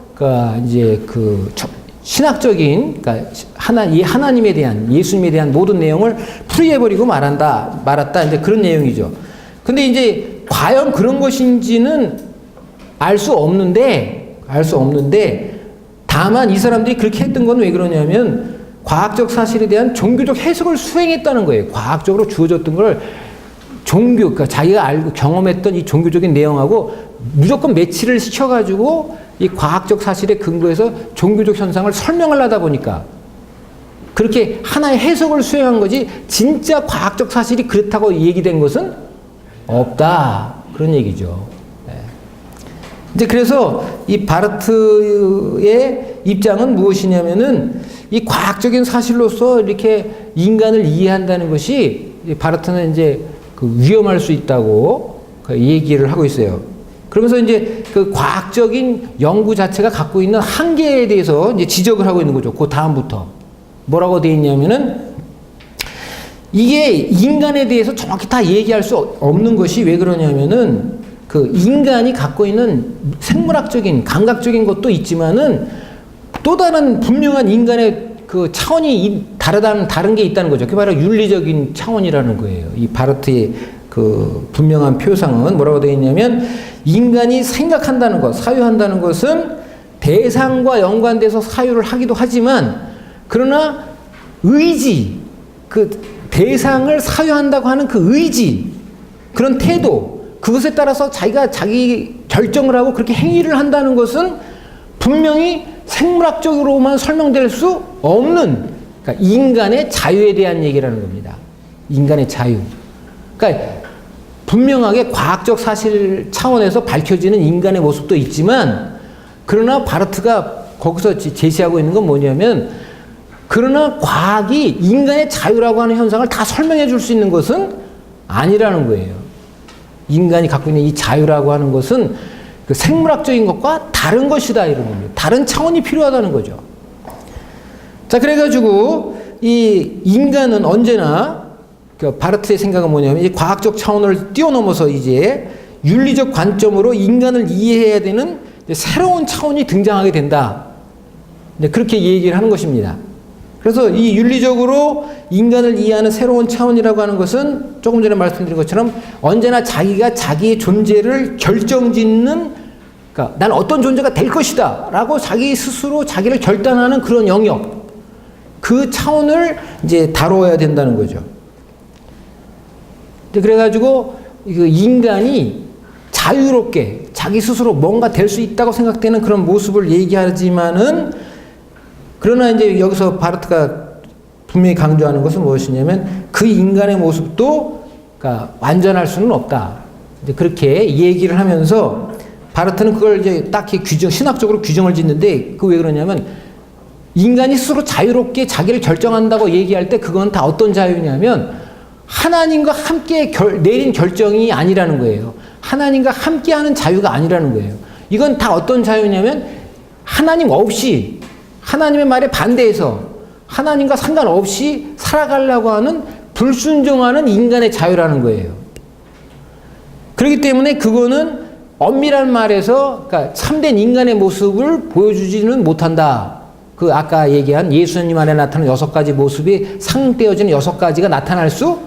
이제 신학적인, 그러니까 하나님에 대한, 예수님에 대한 모든 내용을 풀이해버리고 말았다. 이제 그런 내용이죠. 근데 이제 과연 그런 것인지는 알 수 없는데, 다만 이 사람들이 그렇게 했던 건 왜 그러냐면, 과학적 사실에 대한 종교적 해석을 수행했다는 거예요. 과학적으로 주어졌던 걸 그러니까 자기가 알고 경험했던 이 종교적인 내용하고 무조건 매치를 시켜가지고 이 과학적 사실에 근거해서 종교적 현상을 설명을 하다 보니까 그렇게 하나의 해석을 수행한 거지, 진짜 과학적 사실이 그렇다고 얘기된 것은 없다. 그런 얘기죠. 이제 그래서 이 바르트의 입장은 무엇이냐면은, 이 과학적인 사실로서 이렇게 인간을 이해한다는 것이, 바르트는 이제 위험할 수 있다고 얘기를 하고 있어요. 그러면서 이제 그 과학적인 연구 자체가 갖고 있는 한계에 대해서 이제 지적을 하고 있는 거죠. 그 다음부터 뭐라고 되어 있냐면은, 이게 인간에 대해서 정확히 다 얘기할 수 없는 것이 왜 그러냐면은, 그 인간이 갖고 있는 생물학적인 감각적인 것도 있지만은 또 다른 분명한 인간의 그 차원이 다른 게 있다는 거죠. 그게 바로 윤리적인 차원이라는 거예요. 이 바르트의 그 분명한 표상은 뭐라고 되어 있냐면, 인간이 생각한다는 것, 사유한다는 것은 대상과 연관돼서 사유를 하기도 하지만 그러나 의지, 그 대상을 사유한다고 하는 그 의지, 그런 태도, 그것에 따라서 자기가 자기 결정을 하고 그렇게 행위를 한다는 것은 분명히 생물학적으로만 설명될 수 없는, 그러니까 인간의 자유에 대한 얘기라는 겁니다. 인간의 자유. 그러니까 분명하게 과학적 사실 차원에서 밝혀지는 인간의 모습도 있지만, 그러나 바르트가 거기서 제시하고 있는 건 뭐냐면, 그러나 과학이 인간의 자유라고 하는 현상을 다 설명해 줄 수 있는 것은 아니라는 거예요. 인간이 갖고 있는 이 자유라고 하는 것은 그 생물학적인 것과 다른 것이다, 이런 겁니다. 다른 차원이 필요하다는 거죠. 자, 그래가지고 이 인간은 언제나, 그 바르트의 생각은 뭐냐면, 이 과학적 차원을 뛰어넘어서 이제 윤리적 관점으로 인간을 이해해야 되는 새로운 차원이 등장하게 된다. 그렇게 얘기를 하는 것입니다. 그래서 이 윤리적으로 인간을 이해하는 새로운 차원이라고 하는 것은 조금 전에 말씀드린 것처럼 언제나 자기가 자기의 존재를 결정짓는, 그러니까 난 어떤 존재가 될 것이다 라고 자기 스스로 자기를 결단하는 그런 영역, 그 차원을 이제 다뤄야 된다는 거죠. 그래가지고 그 인간이 자유롭게 자기 스스로 뭔가 될 수 있다고 생각되는 그런 모습을 얘기하지만은, 그러나 이제 여기서 바르트가 분명히 강조하는 것은 무엇이냐면, 그 인간의 모습도 그러니까 완전할 수는 없다. 이제 그렇게 얘기를 하면서 바르트는 그걸 이제 딱히 신학적으로 규정을 짓는데, 그 왜 그러냐면, 인간이 스스로 자유롭게 자기를 결정한다고 얘기할 때 그건 다 어떤 자유냐면 하나님과 함께 내린 결정이 아니라는 거예요. 하나님과 함께하는 자유가 아니라는 거예요. 이건 다 어떤 자유냐면 하나님 없이, 하나님의 말에 반대해서 하나님과 상관없이 살아가려고 하는 불순종하는 인간의 자유라는 거예요. 그렇기 때문에 그거는 엄밀한 말에서, 그러니까 참된 인간의 모습을 보여주지는 못한다. 그 아까 얘기한 예수님 안에 나타나는 6가지 모습이 상대어지는 6가지가 나타날 수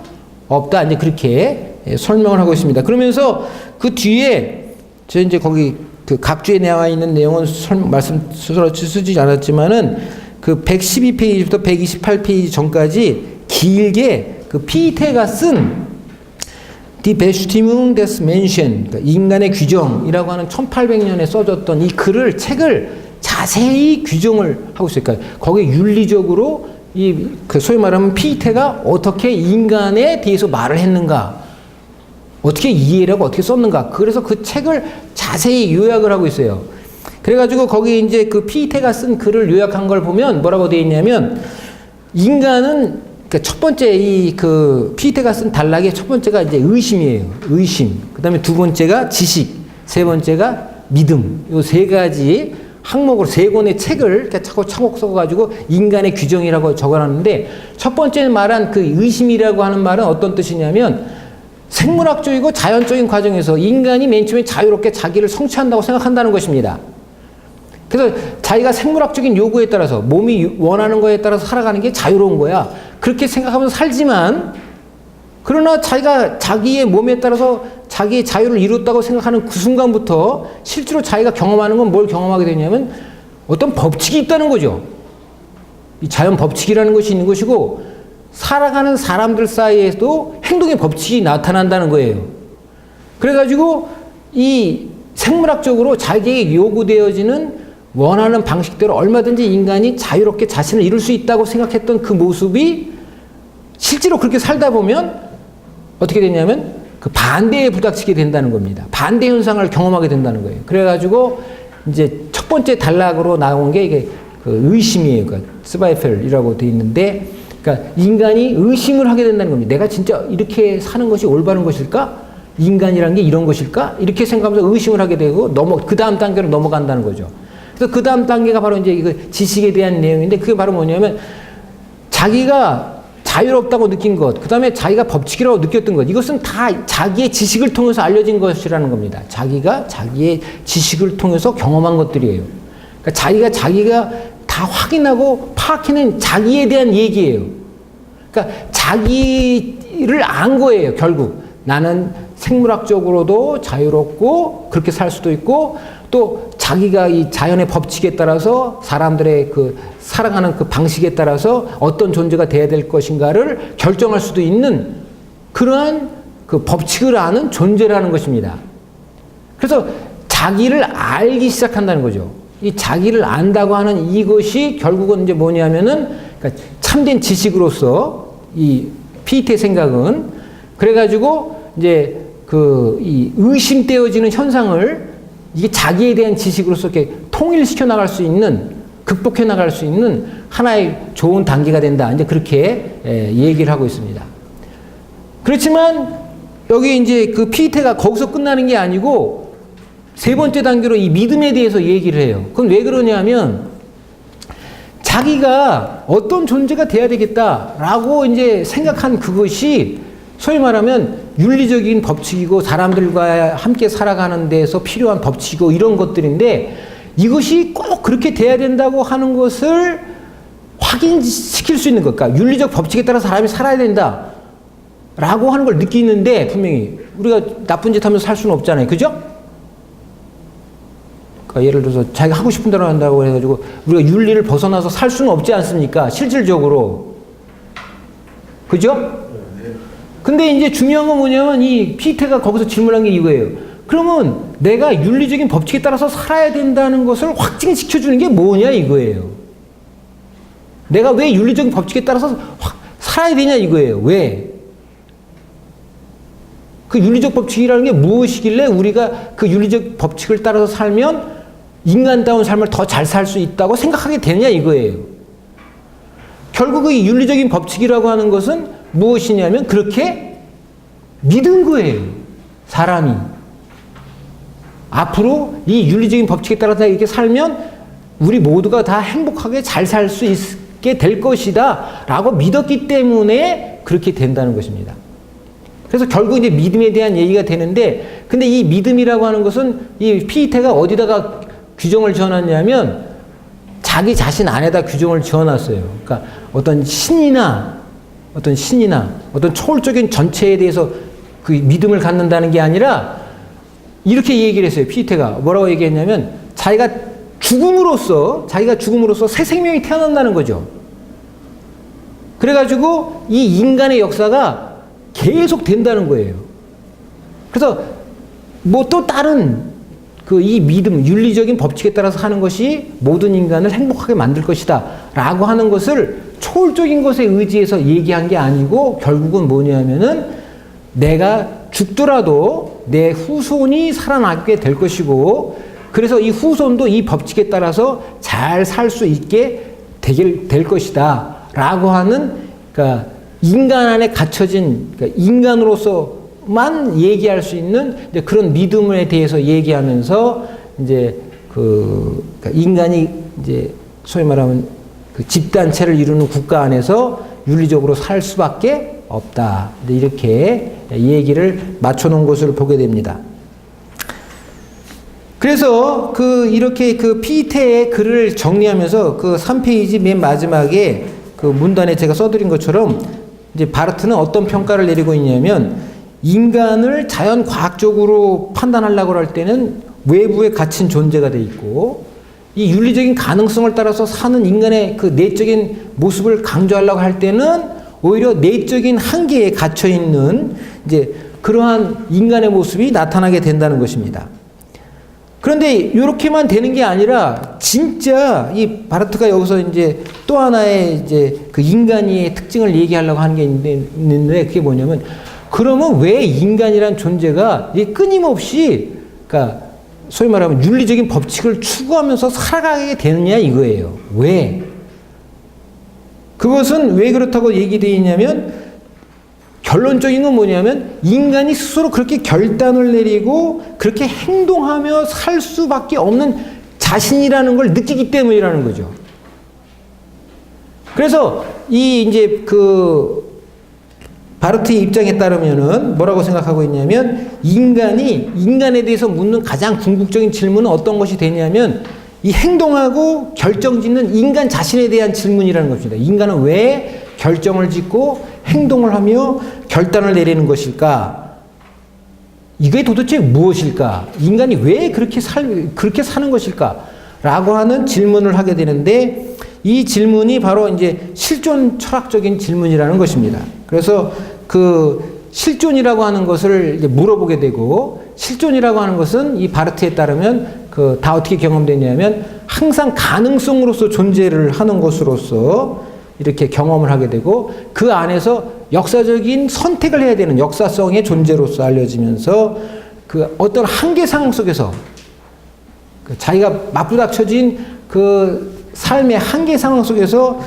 없다. 이제 그렇게 설명을 하고 있습니다. 그러면서 그 뒤에 저 이제 거기 그 각주에 나와 있는 내용은 말씀 쓰지 않았지만은 그 112페이지부터 128페이지 전까지 길게 그 피테가 쓴 Die Bestimmung des Menschen, 그러니까 인간의 규정이라고 하는 1800년에 써졌던 이 책을 자세히 규정을 하고 있어요. 그러니까 거기에 윤리적으로 그 소위 말하면 피테가 어떻게 인간에 대해서 말을 했는가, 어떻게 이해를 하고 어떻게 썼는가. 그래서 그 책을 자세히 요약을 하고 있어요. 그래가지고 거기 이제 그 피테가 쓴 글을 요약한 걸 보면 뭐라고 되어 있냐면, 인간은, 그러니까 첫 번째 그 피테가 쓴 단락의 첫 번째가 이제 의심이에요. 의심. 그 다음에 두 번째가 지식. 세 번째가 믿음. 요 세 가지 항목으로 3권의 책을 이렇게 차곡차곡 써가지고 인간의 규정이라고 적어놨는데, 첫 번째 말한 그 의심이라고 하는 말은 어떤 뜻이냐면, 생물학적이고 자연적인 과정에서 인간이 맨 처음에 자유롭게 자기를 성취한다고 생각한다는 것입니다. 그래서 자기가 생물학적인 요구에 따라서, 몸이 원하는 거에 따라서 살아가는 게 자유로운 거야. 그렇게 생각하면서 살지만, 그러나 자기가 자기의 몸에 따라서 자기의 자유를 이뤘다고 생각하는 그 순간부터 실제로 자기가 경험하는 건 뭘 경험하게 되냐면 어떤 법칙이 있다는 거죠. 이 자연 법칙이라는 것이 있는 것이고, 살아가는 사람들 사이에도 행동의 법칙이 나타난다는 거예요. 그래가지고 이 생물학적으로 자기에게 요구되어지는 원하는 방식대로 얼마든지 인간이 자유롭게 자신을 이룰 수 있다고 생각했던 그 모습이 실제로 그렇게 살다 보면 어떻게 되냐면 그 반대에 부닥치게 된다는 겁니다. 반대 현상을 경험하게 된다는 거예요. 그래가지고 이제 첫 번째 단락으로 나온 게 이게 그 의심이에요. 그러니까 스바이펠이라고 되어 있는데, 그러니까 인간이 의심을 하게 된다는 겁니다. 내가 진짜 이렇게 사는 것이 올바른 것일까? 인간이란 게 이런 것일까? 이렇게 생각하면서 의심을 하게 되고 그 다음 단계로 넘어간다는 거죠. 그래서 그 다음 단계가 바로 이제 이거 지식에 대한 내용인데, 그게 바로 뭐냐면 자기가 자유롭다고 느낀 것, 그 다음에 자기가 법칙이라고 느꼈던 것, 이것은 다 자기의 지식을 통해서 알려진 것이라는 겁니다. 자기가 자기의 지식을 통해서 경험한 것들이에요. 그러니까 자기가 다 확인하고 파악해낸 자기에 대한 얘기예요. 그러니까 자기를 안 거예요, 결국. 나는 생물학적으로도 자유롭고 그렇게 살 수도 있고, 또 자기가 이 자연의 법칙에 따라서 사람들의 그 살아가는 그 방식에 따라서 어떤 존재가 돼야 될 것인가를 결정할 수도 있는 그러한 그 법칙을 아는 존재라는 것입니다. 그래서 자기를 알기 시작한다는 거죠. 이 자기를 안다고 하는 이것이 결국은 이제 뭐냐면은 그러니까 참된 지식으로서 이 피테의 생각은 그래가지고 이제 그 이 의심되어지는 현상을 이게 자기에 대한 지식으로서 이렇게 통일시켜 나갈 수 있는, 극복해 나갈 수 있는 하나의 좋은 단계가 된다. 이제 그렇게 얘기를 하고 있습니다. 그렇지만 여기 이제 그 피테가 거기서 끝나는 게 아니고 세 번째 단계로 이 믿음에 대해서 얘기를 해요. 그건 왜 그러냐면 자기가 어떤 존재가 돼야 되겠다라고 이제 생각한 그것이 소위 말하면 윤리적인 법칙이고 사람들과 함께 살아가는 데서 필요한 법칙이고 이런 것들인데 이것이 꼭 그렇게 돼야 된다고 하는 것을 확인시킬 수 있는 것. 그러니까 윤리적 법칙에 따라 사람이 살아야 된다 라고 하는 걸 느끼는데 분명히 우리가 나쁜 짓 하면서 살 수는 없잖아요. 그죠? 그러니까 예를 들어서 자기가 하고 싶은 대로 한다고 해가지고 우리가 윤리를 벗어나서 살 수는 없지 않습니까? 실질적으로. 그죠? 근데 이제 중요한 건 뭐냐면 이 피테가 거기서 질문한 게 이거예요. 그러면 내가 윤리적인 법칙에 따라서 살아야 된다는 것을 확증시켜주는 게 뭐냐 이거예요. 내가 왜 윤리적인 법칙에 따라서 살아야 되냐 이거예요. 왜? 그 윤리적 법칙이라는 게 무엇이길래 우리가 그 윤리적 법칙을 따라서 살면 인간다운 삶을 더 잘 살 수 있다고 생각하게 되느냐 이거예요. 결국 이 윤리적인 법칙이라고 하는 것은 무엇이냐면 그렇게 믿은 거예요. 사람이. 앞으로 이 윤리적인 법칙에 따라서 이렇게 살면 우리 모두가 다 행복하게 잘 살 수 있게 될 것이다 라고 믿었기 때문에 그렇게 된다는 것입니다. 그래서 결국 이제 믿음에 대한 얘기가 되는데 근데 이 믿음이라고 하는 것은 이 피테가 어디다가 규정을 지어놨냐면 자기 자신 안에다 규정을 지어놨어요. 그러니까 어떤 신이나 어떤 초월적인 전체에 대해서 그 믿음을 갖는다는 게 아니라 이렇게 얘기를 했어요. 피테가 뭐라고 얘기했냐면 자기가 죽음으로써 새 생명이 태어난다는 거죠. 그래가지고 이 인간의 역사가 계속 된다는 거예요. 그래서 뭐 또 다른 그 이 믿음, 윤리적인 법칙에 따라서 하는 것이 모든 인간을 행복하게 만들 것이다 라고 하는 것을 초월적인 것에 의지해서 얘기한 게 아니고 결국은 뭐냐면은 내가 죽더라도 내 후손이 살아나게 될 것이고 그래서 이 후손도 이 법칙에 따라서 잘 살 수 있게 될 것이다 라고 하는 그러니까 인간 안에 갇혀진 그러니까 인간으로서만 얘기할 수 있는 이제 그런 믿음에 대해서 얘기하면서 이제 그러니까 인간이 이제 소위 말하면 그 집단체를 이루는 국가 안에서 윤리적으로 살 수밖에 없다. 이렇게 얘기를 맞춰놓은 것을 보게 됩니다. 그래서 이렇게 그 피테의 글을 정리하면서 그 3페이지 맨 마지막에 그 문단에 제가 써드린 것처럼 이제 바르트는 어떤 평가를 내리고 있냐면 인간을 자연 과학적으로 판단하려고 할 때는 외부에 갇힌 존재가 돼 있고 이 윤리적인 가능성을 따라서 사는 인간의 그 내적인 모습을 강조하려고 할 때는 오히려 내적인 한계에 갇혀 있는 이제 그러한 인간의 모습이 나타나게 된다는 것입니다. 그런데 이렇게만 되는 게 아니라 진짜 이 바르트가 여기서 이제 또 하나의 이제 그 인간의 특징을 얘기하려고 하는 게 있는데 그게 뭐냐면 그러면 왜 인간이란 존재가 끊임없이 그러니까 소위 말하면 윤리적인 법칙을 추구하면서 살아가게 되느냐 이거예요. 왜? 그것은 왜 그렇다고 얘기되어 있냐면 결론적인 건 뭐냐면 인간이 스스로 그렇게 결단을 내리고 그렇게 행동하며 살 수밖에 없는 자신이라는 걸 느끼기 때문이라는 거죠. 그래서 이 이제 그 바르트의 입장에 따르면은 뭐라고 생각하고 있냐면 인간에 대해서 묻는 가장 궁극적인 질문은 어떤 것이 되냐면 이 행동하고 결정짓는 인간 자신에 대한 질문이라는 것입니다. 인간은 왜 결정을 짓고 행동을 하며 결단을 내리는 것일까? 이게 도대체 무엇일까? 인간이 왜 그렇게 사는 것일까? 라고 하는 질문을 하게 되는데, 이 질문이 바로 이제 실존 철학적인 질문이라는 것입니다. 그래서 그 실존이라고 하는 것을 이제 물어보게 되고, 실존이라고 하는 것은 이 바르트에 따르면 다 어떻게 경험되냐면 항상 가능성으로서 존재를 하는 것으로서 이렇게 경험을 하게 되고, 그 안에서 역사적인 선택을 해야 되는 역사성의 존재로서 알려지면서 그 어떤 한계 상황 속에서 자기가 맞부닥쳐진 그 삶의 한계 상황 속에서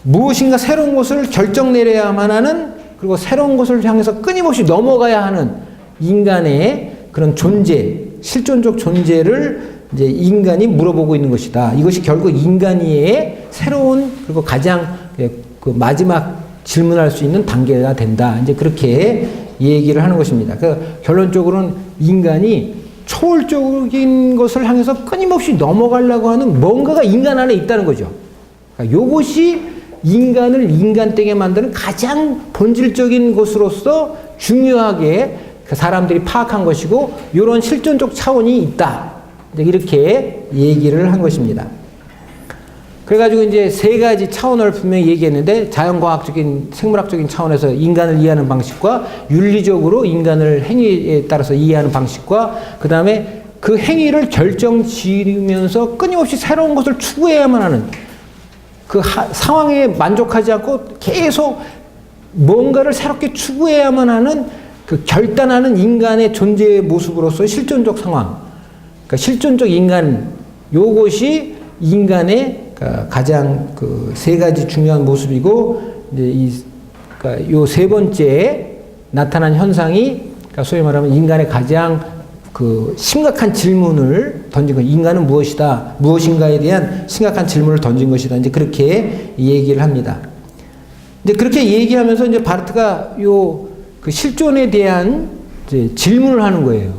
무엇인가 새로운 것을 결정 내려야만 하는, 그리고 새로운 것을 향해서 끊임없이 넘어가야 하는 인간의 그런 존재, 실존적 존재를 이제 인간이 물어보고 있는 것이다. 이것이 결국 인간의 새로운, 그리고 가장 그 마지막 질문할 수 있는 단계가 된다. 이제 그렇게 얘기를 하는 것입니다. 그러니까 결론적으로는 인간이 초월적인 것을 향해서 끊임없이 넘어가려고 하는 뭔가가 인간 안에 있다는 거죠. 그러니까 이것이 인간을 인간되게 만드는 가장 본질적인 것으로서 중요하게 그 사람들이 파악한 것이고, 이런 실존적 차원이 있다. 이렇게 얘기를 한 것입니다. 그래가지고 이제 세 가지 차원을 분명히 얘기했는데, 자연과학적인, 생물학적인 차원에서 인간을 이해하는 방식과, 윤리적으로 인간을 행위에 따라서 이해하는 방식과, 그 다음에 그 행위를 결정 지으면서 끊임없이 새로운 것을 추구해야만 하는 그 상황에 만족하지 않고 계속 뭔가를 새롭게 추구해야만 하는 그 결단하는 인간의 존재의 모습으로서 실존적 상황. 그러니까 실존적 인간, 요것이 인간의 가장 그 세 가지 중요한 모습이고, 이제 그러니까 요 세 번째 나타난 현상이, 그러니까 소위 말하면 인간의 가장 그 심각한 질문을 던진 것, 인간은 무엇이다, 무엇인가에 대한 심각한 질문을 던진 것이다. 이제 그렇게 얘기를 합니다. 이제 그렇게 얘기하면서 이제 바르트가 요 그 실존에 대한 이제 질문을 하는 거예요.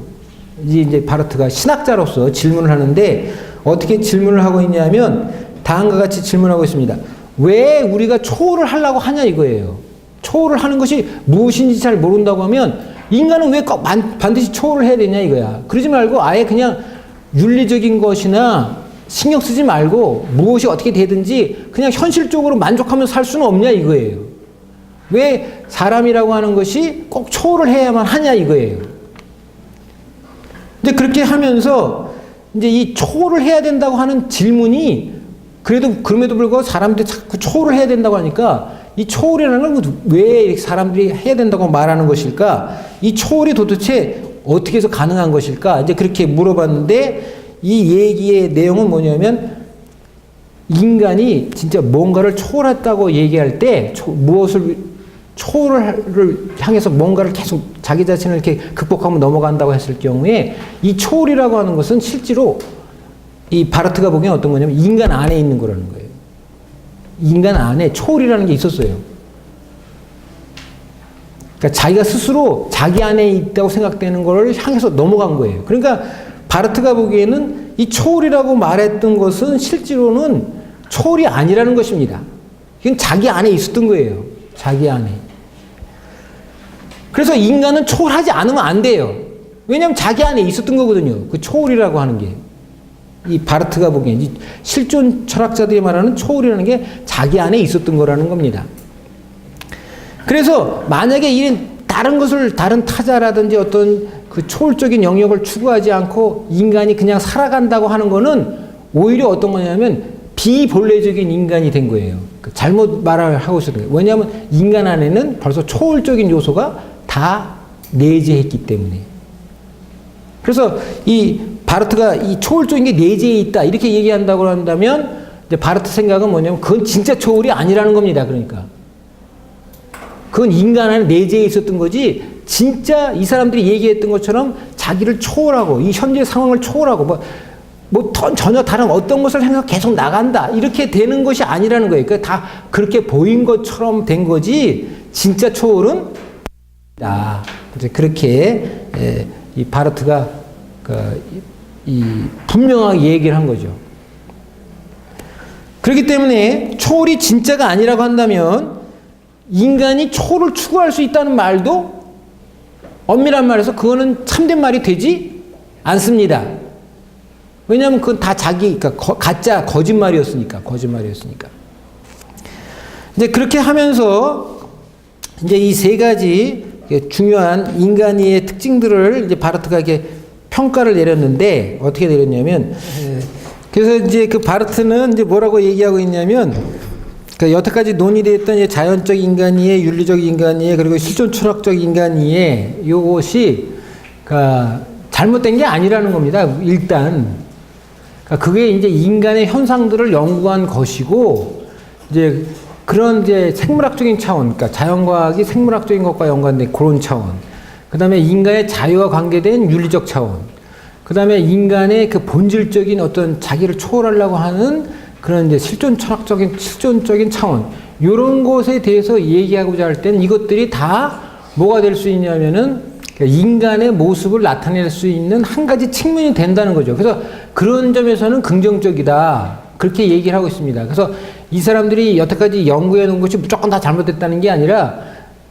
이제 바르트가 신학자로서 질문을 하는데, 어떻게 질문을 하고 있냐면 다음과 같이 질문하고 있습니다. 왜 우리가 초월을 하려고 하냐 이거예요. 초월을 하는 것이 무엇인지 잘 모른다고 하면 인간은 왜 꼭 반드시 초월을 해야 되냐 이거야. 그러지 말고 아예 그냥 윤리적인 것이나 신경 쓰지 말고 무엇이 어떻게 되든지 그냥 현실적으로 만족하면서 살 수는 없냐 이거예요. 왜 사람이라고 하는 것이 꼭 초월을 해야만 하냐 이거예요. 이제 그렇게 하면서 이제 이 초월을 해야 된다고 하는 질문이, 그럼에도 불구하고 사람들이 자꾸 초월을 해야 된다고 하니까, 이 초월이라는 건 왜 사람들이 해야 된다고 말하는 것일까? 이 초월이 도대체 어떻게 해서 가능한 것일까? 이제 그렇게 물어봤는데, 이 얘기의 내용은 뭐냐면, 인간이 진짜 뭔가를 초월했다고 얘기할 때, 무엇을 초월을 향해서 뭔가를 계속 자기 자신을 이렇게 극복하면 넘어간다고 했을 경우에, 이 초월이라고 하는 것은 실제로 이 바르트가 보기엔 어떤 거냐면 인간 안에 있는 거라는 거예요. 인간 안에 초월이라는 게 있었어요. 그러니까 자기가 스스로 자기 안에 있다고 생각되는 걸 향해서 넘어간 거예요. 그러니까 바르트가 보기에는 이 초월이라고 말했던 것은 실제로는 초월이 아니라는 것입니다. 이건 자기 안에 있었던 거예요. 자기 안에. 그래서 인간은 초월하지 않으면 안 돼요. 왜냐하면 자기 안에 있었던 거거든요. 그 초월이라고 하는 게. 이 바르트가 보기엔 실존 철학자들이 말하는 초월이라는 게 자기 안에 있었던 거라는 겁니다. 그래서 만약에 이런 다른 타자라든지 어떤 그 초월적인 영역을 추구하지 않고 인간이 그냥 살아간다고 하는 거는 오히려 어떤 거냐면 비본래적인 인간이 된 거예요. 잘못 말을 하고 있었던 거예요. 왜냐하면 인간 안에는 벌써 초월적인 요소가 다 내재했기 때문에. 그래서 이 바르트가 이 초월적인 게 내재해 있다 이렇게 얘기한다고 한다면, 이제 바르트 생각은 뭐냐면 그건 진짜 초월이 아니라는 겁니다. 그러니까 그건 인간 안에 내재해 있었던 거지, 진짜 이 사람들이 얘기했던 것처럼 자기를 초월하고 이 현재 상황을 초월하고 전혀 다른 어떤 것을 향해서 계속 나간다 이렇게 되는 것이 아니라는 거예요. 그러니까 다 그렇게 보인 것처럼 된 거지, 진짜 초월은 다 그렇게 이 바르트가 이 분명하게 얘기를 한 거죠. 그렇기 때문에 초월이 진짜가 아니라고 한다면 인간이 초월을 추구할 수 있다는 말도 엄밀한 말해서 그거는 참된 말이 되지 않습니다. 왜냐하면 그건 다 그러니까 가짜 거짓말이었으니까. 이제 그렇게 하면서 이제 이 세 가지 중요한 인간의 특징들을 이제 바르트가 이렇게 평가를 내렸는데 어떻게 내렸냐면, 그래서 이제 그 바르트는 이제 뭐라고 얘기하고 있냐면, 그러니까 여태까지 논의됐던 자연적 인간이의, 윤리적 인간이의, 그리고 실존 철학적 인간이의 요것이 그러니까 잘못된 게 아니라는 겁니다. 일단 그러니까 그게 이제 인간의 현상들을 연구한 것이고, 이제 그런 이제 생물학적인 차원, 그러니까 자연과학이 생물학적인 것과 연관된 그런 차원, 그 다음에 인간의 자유와 관계된 윤리적 차원, 그 다음에 인간의 그 본질적인 어떤 자기를 초월하려고 하는 그런 이제 실존적인 차원, 요런 것에 대해서 얘기하고자 할 때는 이것들이 다 뭐가 될 수 있냐면은 인간의 모습을 나타낼 수 있는 한 가지 측면이 된다는 거죠. 그래서 그런 점에서는 긍정적이다. 그렇게 얘기를 하고 있습니다. 그래서 이 사람들이 여태까지 연구해 놓은 것이 무조건 다 잘못됐다는 게 아니라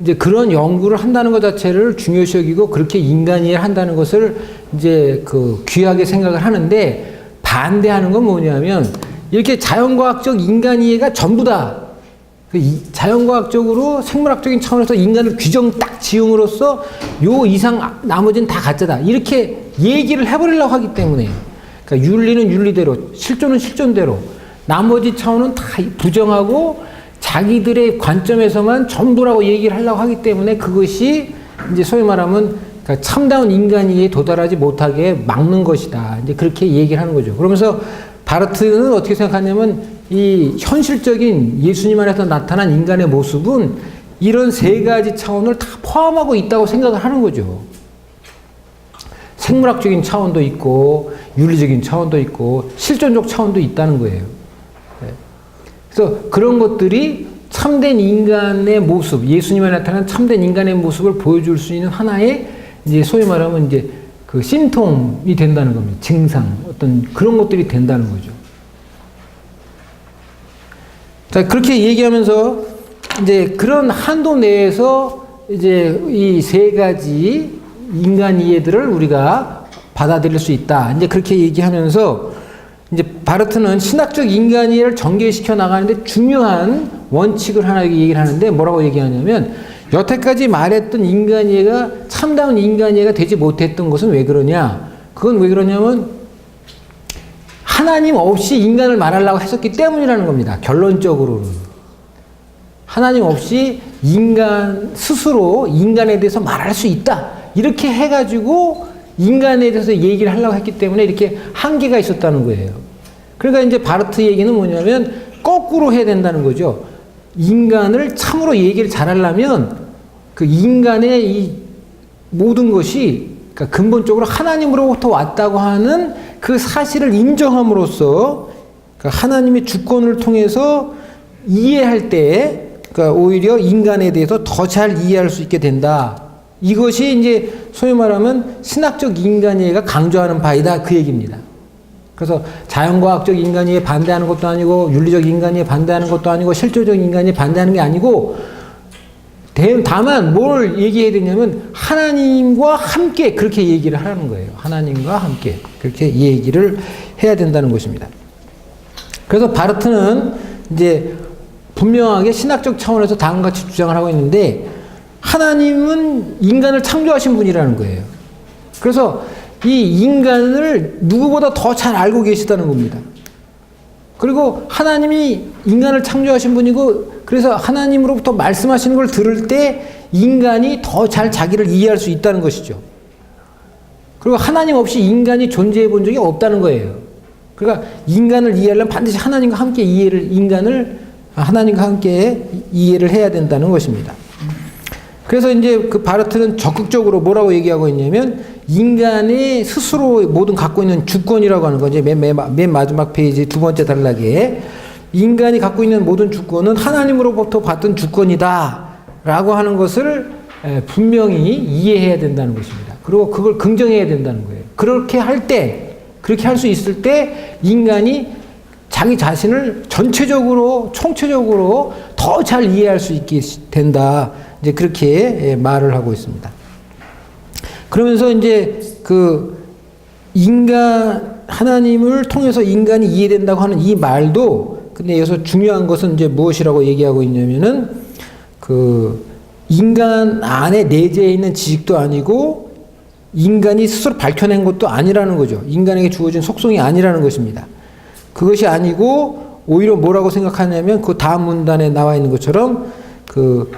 이제 그런 연구를 한다는 것 자체를 중요시 여기고 그렇게 인간이해를 한다는 것을 이제 그 귀하게 생각을 하는데, 반대하는 건 뭐냐면 이렇게 자연과학적 인간이해가 전부다. 자연과학적으로 생물학적인 차원에서 인간을 딱 지음으로써 요 이상 나머지는 다 가짜다. 이렇게 얘기를 해버리려고 하기 때문에, 그러니까 윤리는 윤리대로, 실존은 실존대로, 나머지 차원은 다 부정하고 자기들의 관점에서만 전부라고 얘기를 하려고 하기 때문에 그것이 이제 소위 말하면 그러니까 참다운 인간이에 도달하지 못하게 막는 것이다. 이제 그렇게 얘기를 하는 거죠. 그러면서 바르트는 어떻게 생각하냐면 이 현실적인 예수님 안에서 나타난 인간의 모습은 이런 세 가지 차원을 다 포함하고 있다고 생각을 하는 거죠. 생물학적인 차원도 있고 윤리적인 차원도 있고 실존적 차원도 있다는 거예요. 그래서 그런 것들이 참된 인간의 모습, 예수님에 나타난 참된 인간의 모습을 보여줄 수 있는 하나의 이제 소위 말하면 이제 그 심통이 된다는 겁니다. 증상, 어떤 그런 것들이 된다는 거죠. 자, 그렇게 얘기하면서 이제 그런 한도 내에서 이제 이 세 가지 인간 이해들을 우리가 받아들일 수 있다. 이제 그렇게 얘기하면서 이제 바르트는 신학적 인간 이해를 전개시켜 나가는데 중요한 원칙을 하나 얘기를 하는데 뭐라고 얘기하냐면, 여태까지 말했던 인간 이해가 참다운 인간 이해가 되지 못했던 것은 왜 그러냐? 그건 왜 그러냐면 하나님 없이 인간을 말하려고 했었기 때문이라는 겁니다. 결론적으로는. 하나님 없이 인간 스스로 인간에 대해서 말할 수 있다. 이렇게 해가지고 인간에 대해서 얘기를 하려고 했기 때문에 이렇게 한계가 있었다는 거예요. 그러니까 이제 바르트 얘기는 뭐냐면 거꾸로 해야 된다는 거죠. 인간을 참으로 얘기를 잘하려면 그 인간의 이 모든 것이 그러니까 근본적으로 하나님으로부터 왔다고 하는 그 사실을 인정함으로써 그러니까 하나님의 주권을 통해서 이해할 때 그러니까 오히려 인간에 대해서 더 잘 이해할 수 있게 된다. 이것이 이제 소위 말하면 신학적 인간이해가 강조하는 바이다. 그 얘기입니다. 그래서 자연과학적 인간이해 반대하는 것도 아니고 윤리적 인간이해 반대하는 것도 아니고 실존적 인간이해 반대하는 게 아니고 다만 뭘 얘기해야 되냐면 하나님과 함께 그렇게 얘기를 하라는 거예요. 하나님과 함께 그렇게 얘기를 해야 된다는 것입니다. 그래서 바르트는 이제 분명하게 신학적 차원에서 다음과 같이 주장을 하고 있는데, 하나님은 인간을 창조하신 분이라는 거예요. 그래서 이 인간을 누구보다 더 잘 알고 계시다는 겁니다. 그리고 하나님이 인간을 창조하신 분이고, 그래서 하나님으로부터 말씀하시는 걸 들을 때 인간이 더 잘 자기를 이해할 수 있다는 것이죠. 그리고 하나님 없이 인간이 존재해 본 적이 없다는 거예요. 그러니까 인간을 이해하려면 반드시 하나님과 함께 하나님과 함께 이해를 해야 된다는 것입니다. 그래서 이제 그 바르트는 적극적으로 뭐라고 얘기하고 있냐면, 인간이 스스로 모든 갖고 있는 주권이라고 하는 거죠. 맨 마지막 페이지 두 번째 단락에 인간이 갖고 있는 모든 주권은 하나님으로부터 받은 주권이다 라고 하는 것을 분명히 이해해야 된다는 것입니다. 그리고 그걸 긍정해야 된다는 거예요. 그렇게 할 수 있을 때 인간이 자기 자신을 총체적으로 더 잘 이해할 수 있게 된다. 이제 그렇게 말을 하고 있습니다. 그러면서 이제 그 하나님을 통해서 인간이 이해된다고 하는 이 말도, 근데 여기서 중요한 것은 이제 무엇이라고 얘기하고 있냐면은 그 인간 안에 내재해 있는 지식도 아니고 인간이 스스로 밝혀낸 것도 아니라는 거죠. 인간에게 주어진 속성이 아니라는 것입니다. 그것이 아니고 오히려 뭐라고 생각하냐면 그 다음 문단에 나와 있는 것처럼 그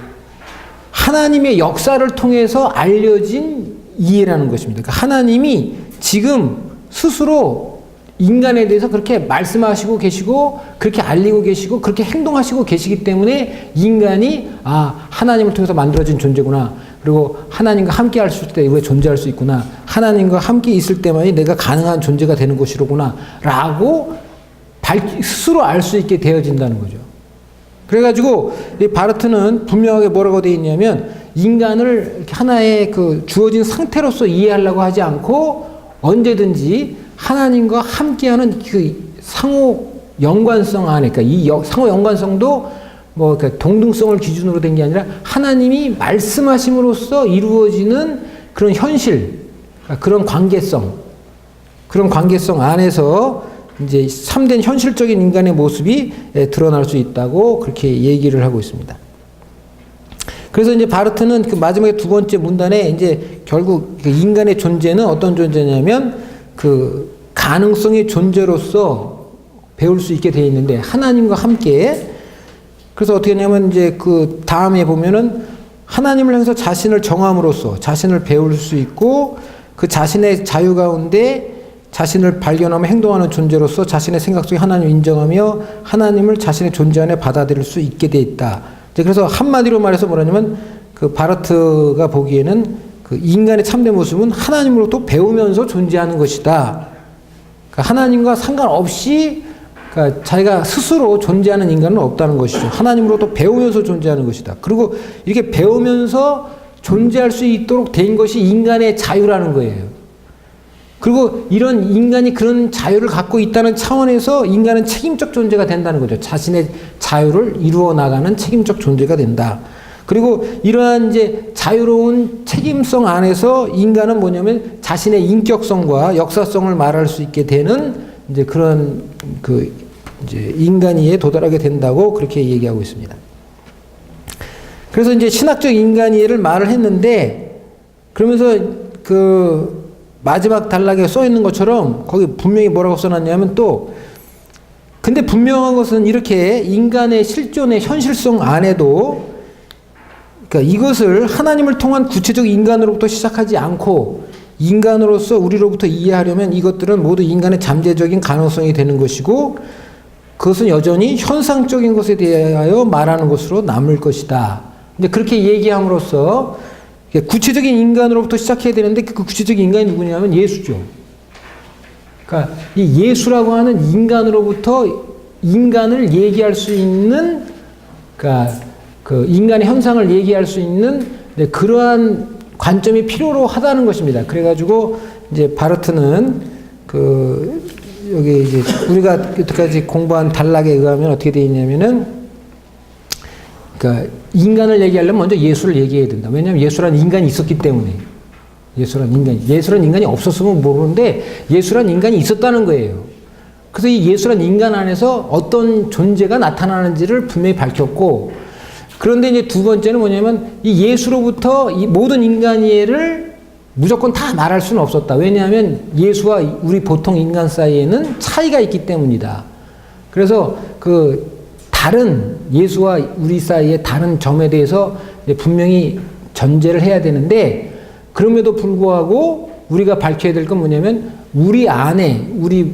하나님의 역사를 통해서 알려진 이해라는 것입니다. 그러니까 하나님이 지금 스스로 인간에 대해서 그렇게 말씀하시고 계시고 그렇게 알리고 계시고 그렇게 행동하시고 계시기 때문에 인간이 하나님을 통해서 만들어진 존재구나. 그리고 하나님과 함께 할 수 있을 때 왜 존재할 수 있구나. 하나님과 함께 있을 때만이 내가 가능한 존재가 되는 것이로구나. 라고 스스로 알 수 있게 되어진다는 거죠. 그래가지고 이 바르트는 분명하게 뭐라고 되어 있냐면 인간을 이렇게 하나의 그 주어진 상태로서 이해하려고 하지 않고 언제든지 하나님과 함께하는 그 상호 연관성 안에, 그러니까 이 상호 연관성도 뭐 동등성을 기준으로 된 게 아니라 하나님이 말씀하심으로써 이루어지는 그런 현실, 그런 관계성 안에서 이제 참된 현실적인 인간의 모습이 드러날 수 있다고 그렇게 얘기를 하고 있습니다. 그래서 이제 바르트는 그 마지막에 두 번째 문단에 이제 결국 인간의 존재는 어떤 존재냐면 그 가능성의 존재로서 배울 수 있게 되어 있는데 하나님과 함께, 그래서 어떻게 하냐면 이제 그 다음에 보면은 하나님을 향해서 자신을 정함으로써 자신을 배울 수 있고 그 자신의 자유 가운데 자신을 발견하며 행동하는 존재로서 자신의 생각 속에 하나님을 인정하며 하나님을 자신의 존재 안에 받아들일 수 있게 돼 있다. 그래서 한마디로 말해서 뭐냐면 그 바르트가 보기에는 그 인간의 참된 모습은 하나님으로부터 배우면서 존재하는 것이다. 그러니까 하나님과 상관없이 그러니까 자기가 스스로 존재하는 인간은 없다는 것이죠. 하나님으로부터 배우면서 존재하는 것이다. 그리고 이렇게 배우면서 존재할 수 있도록 된 것이 인간의 자유라는 거예요. 그리고 이런 인간이 그런 자유를 갖고 있다는 차원에서 인간은 책임적 존재가 된다는 거죠. 자신의 자유를 이루어 나가는 책임적 존재가 된다. 그리고 이러한 이제 자유로운 책임성 안에서 인간은 뭐냐면 자신의 인격성과 역사성을 말할 수 있게 되는 이제 그런 그 이제 인간이에 도달하게 된다고 그렇게 얘기하고 있습니다. 그래서 이제 신학적 인간이를 말을 했는데 그러면서 그 마지막 단락에 써 있는 것처럼 거기 분명히 뭐라고 써놨냐면 또 근데 분명한 것은 이렇게 인간의 실존의 현실성 안에도 그러니까 이것을 하나님을 통한 구체적 인간으로부터 시작하지 않고 인간으로서 우리로부터 이해하려면 이것들은 모두 인간의 잠재적인 가능성이 되는 것이고 그것은 여전히 현상적인 것에 대하여 말하는 것으로 남을 것이다. 근데 그렇게 얘기함으로써 구체적인 인간으로부터 시작해야 되는데 그 구체적인 인간이 누구냐면 예수죠. 그러니까 이 예수라고 하는 인간으로부터 인간을 얘기할 수 있는 그러니까 그 인간의 현상을 얘기할 수 있는 그러한 관점이 필요로 하다는 것입니다. 그래가지고 이제 바르트는 그 여기 이제 우리가 여태까지 공부한 단락에 의하면 어떻게 되어 있냐면은 그러니까 인간을 얘기하려면 먼저 예수를 얘기해야 된다. 왜냐하면 예수란 인간이 있었기 때문에. 예수란 인간이 없었으면 모르는데 예수란 인간이 있었다는 거예요. 그래서 이 예수란 인간 안에서 어떤 존재가 나타나는지를 분명히 밝혔고 그런데 이제 두 번째는 뭐냐면 이 예수로부터 이 모든 인간이해를 무조건 다 말할 수는 없었다. 왜냐하면 예수와 우리 보통 인간 사이에는 차이가 있기 때문이다. 그래서 그 다른 예수와 우리 사이의 다른 점에 대해서 분명히 전제를 해야 되는데 그럼에도 불구하고 우리가 밝혀야 될 건 뭐냐면 우리 안에 우리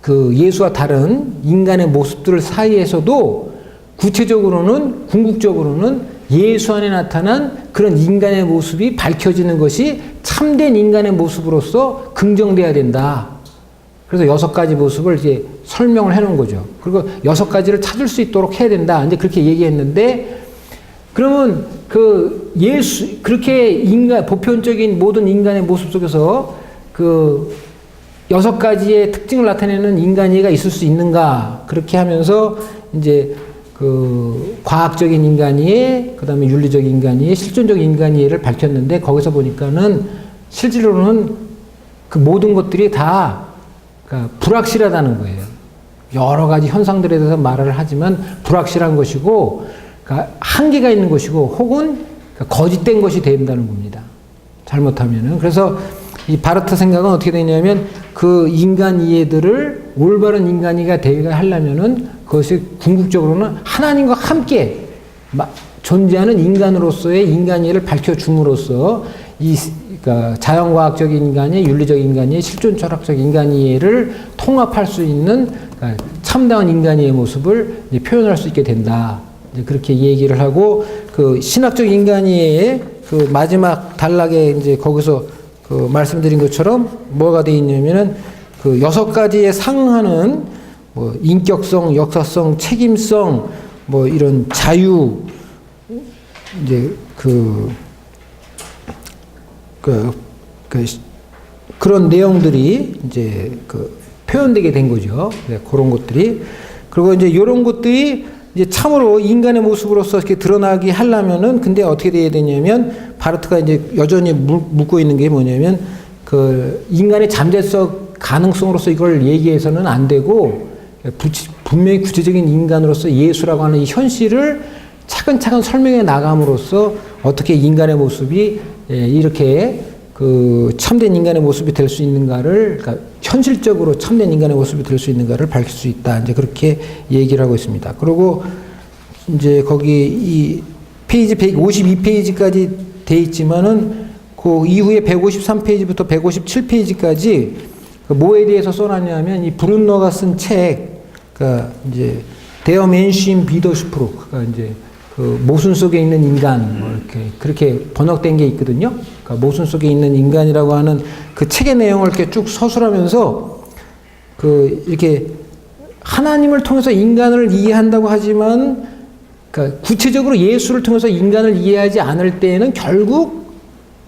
그 예수와 다른 인간의 모습들 사이에서도 구체적으로는 궁극적으로는 예수 안에 나타난 그런 인간의 모습이 밝혀지는 것이 참된 인간의 모습으로서 긍정돼야 된다. 그래서 6가지 모습을 이제 설명을 해놓은 거죠. 그리고 6가지를 찾을 수 있도록 해야 된다. 이제 그렇게 얘기했는데, 그러면 그 예수, 그렇게 인간, 보편적인 모든 인간의 모습 속에서 그 6가지의 특징을 나타내는 인간이해가 있을 수 있는가. 그렇게 하면서 이제 그 과학적인 인간이해, 그 다음에 윤리적 인간이해, 실존적 인간이해를 밝혔는데, 거기서 보니까는 실제로는 그 모든 것들이 다 그러니까 불확실하다는 거예요. 여러 가지 현상들에 대해서 말을 하지만 불확실한 것이고, 그러니까 한계가 있는 것이고, 혹은 거짓된 것이 된다는 겁니다. 잘못하면은. 그래서 이 바르트 생각은 어떻게 되냐면, 그 인간 이해들을 올바른 인간이가 되게 하려면은 그것이 궁극적으로는 하나님과 함께 존재하는 인간으로서의 인간 이해를 밝혀줌으로써 그러니까 자연과학적 인간의, 윤리적 인간의, 실존 철학적 인간 이해를 통합할 수 있는 그러니까 참다운 인간의 모습을 표현할 수 있게 된다. 그렇게 얘기를 하고, 그 신학적 인간 이해의 그 마지막 단락에 이제 거기서 그 말씀드린 것처럼 뭐가 되어 있냐면은 그 6가지에 상응하는 뭐 인격성, 역사성, 책임성, 뭐 이런 자유, 이제 그런 내용들이 이제 표현되게 된 거죠. 그런 것들이. 그리고 이제 이런 것들이 이제 참으로 인간의 모습으로서 이렇게 드러나게 하려면은, 근데 어떻게 돼야 되냐면, 바르트가 이제 여전히 묻고 있는 게 뭐냐면, 그 인간의 잠재적 가능성으로서 이걸 얘기해서는 안 되고, 분명히 구체적인 인간으로서 예수라고 하는 이 현실을 차근차근 설명해 나감으로써 어떻게 인간의 모습이 이렇게 그 참된 인간의 모습이 될 수 있는가를, 그러니까 현실적으로 참된 인간의 모습이 될 수 있는가를 밝힐 수 있다. 이제 그렇게 얘기를 하고 있습니다. 그리고 이제 거기 이 페이지 152페이지까지 돼 있지만은 그 이후에 153페이지부터 157페이지까지 뭐에 대해서 써놨냐면, 이 브룬너가 쓴 책, 그러니까 이제 데어 맨신 비더슈프로, 그러니까 이제 그 모순 속에 있는 인간, 뭐 이렇게 그렇게 번역된 게 있거든요. 그러니까 모순 속에 있는 인간이라고 하는 그 책의 내용을 이렇게 쭉 서술하면서 그 이렇게 하나님을 통해서 인간을 이해한다고 하지만, 그러니까 구체적으로 예수를 통해서 인간을 이해하지 않을 때에는 결국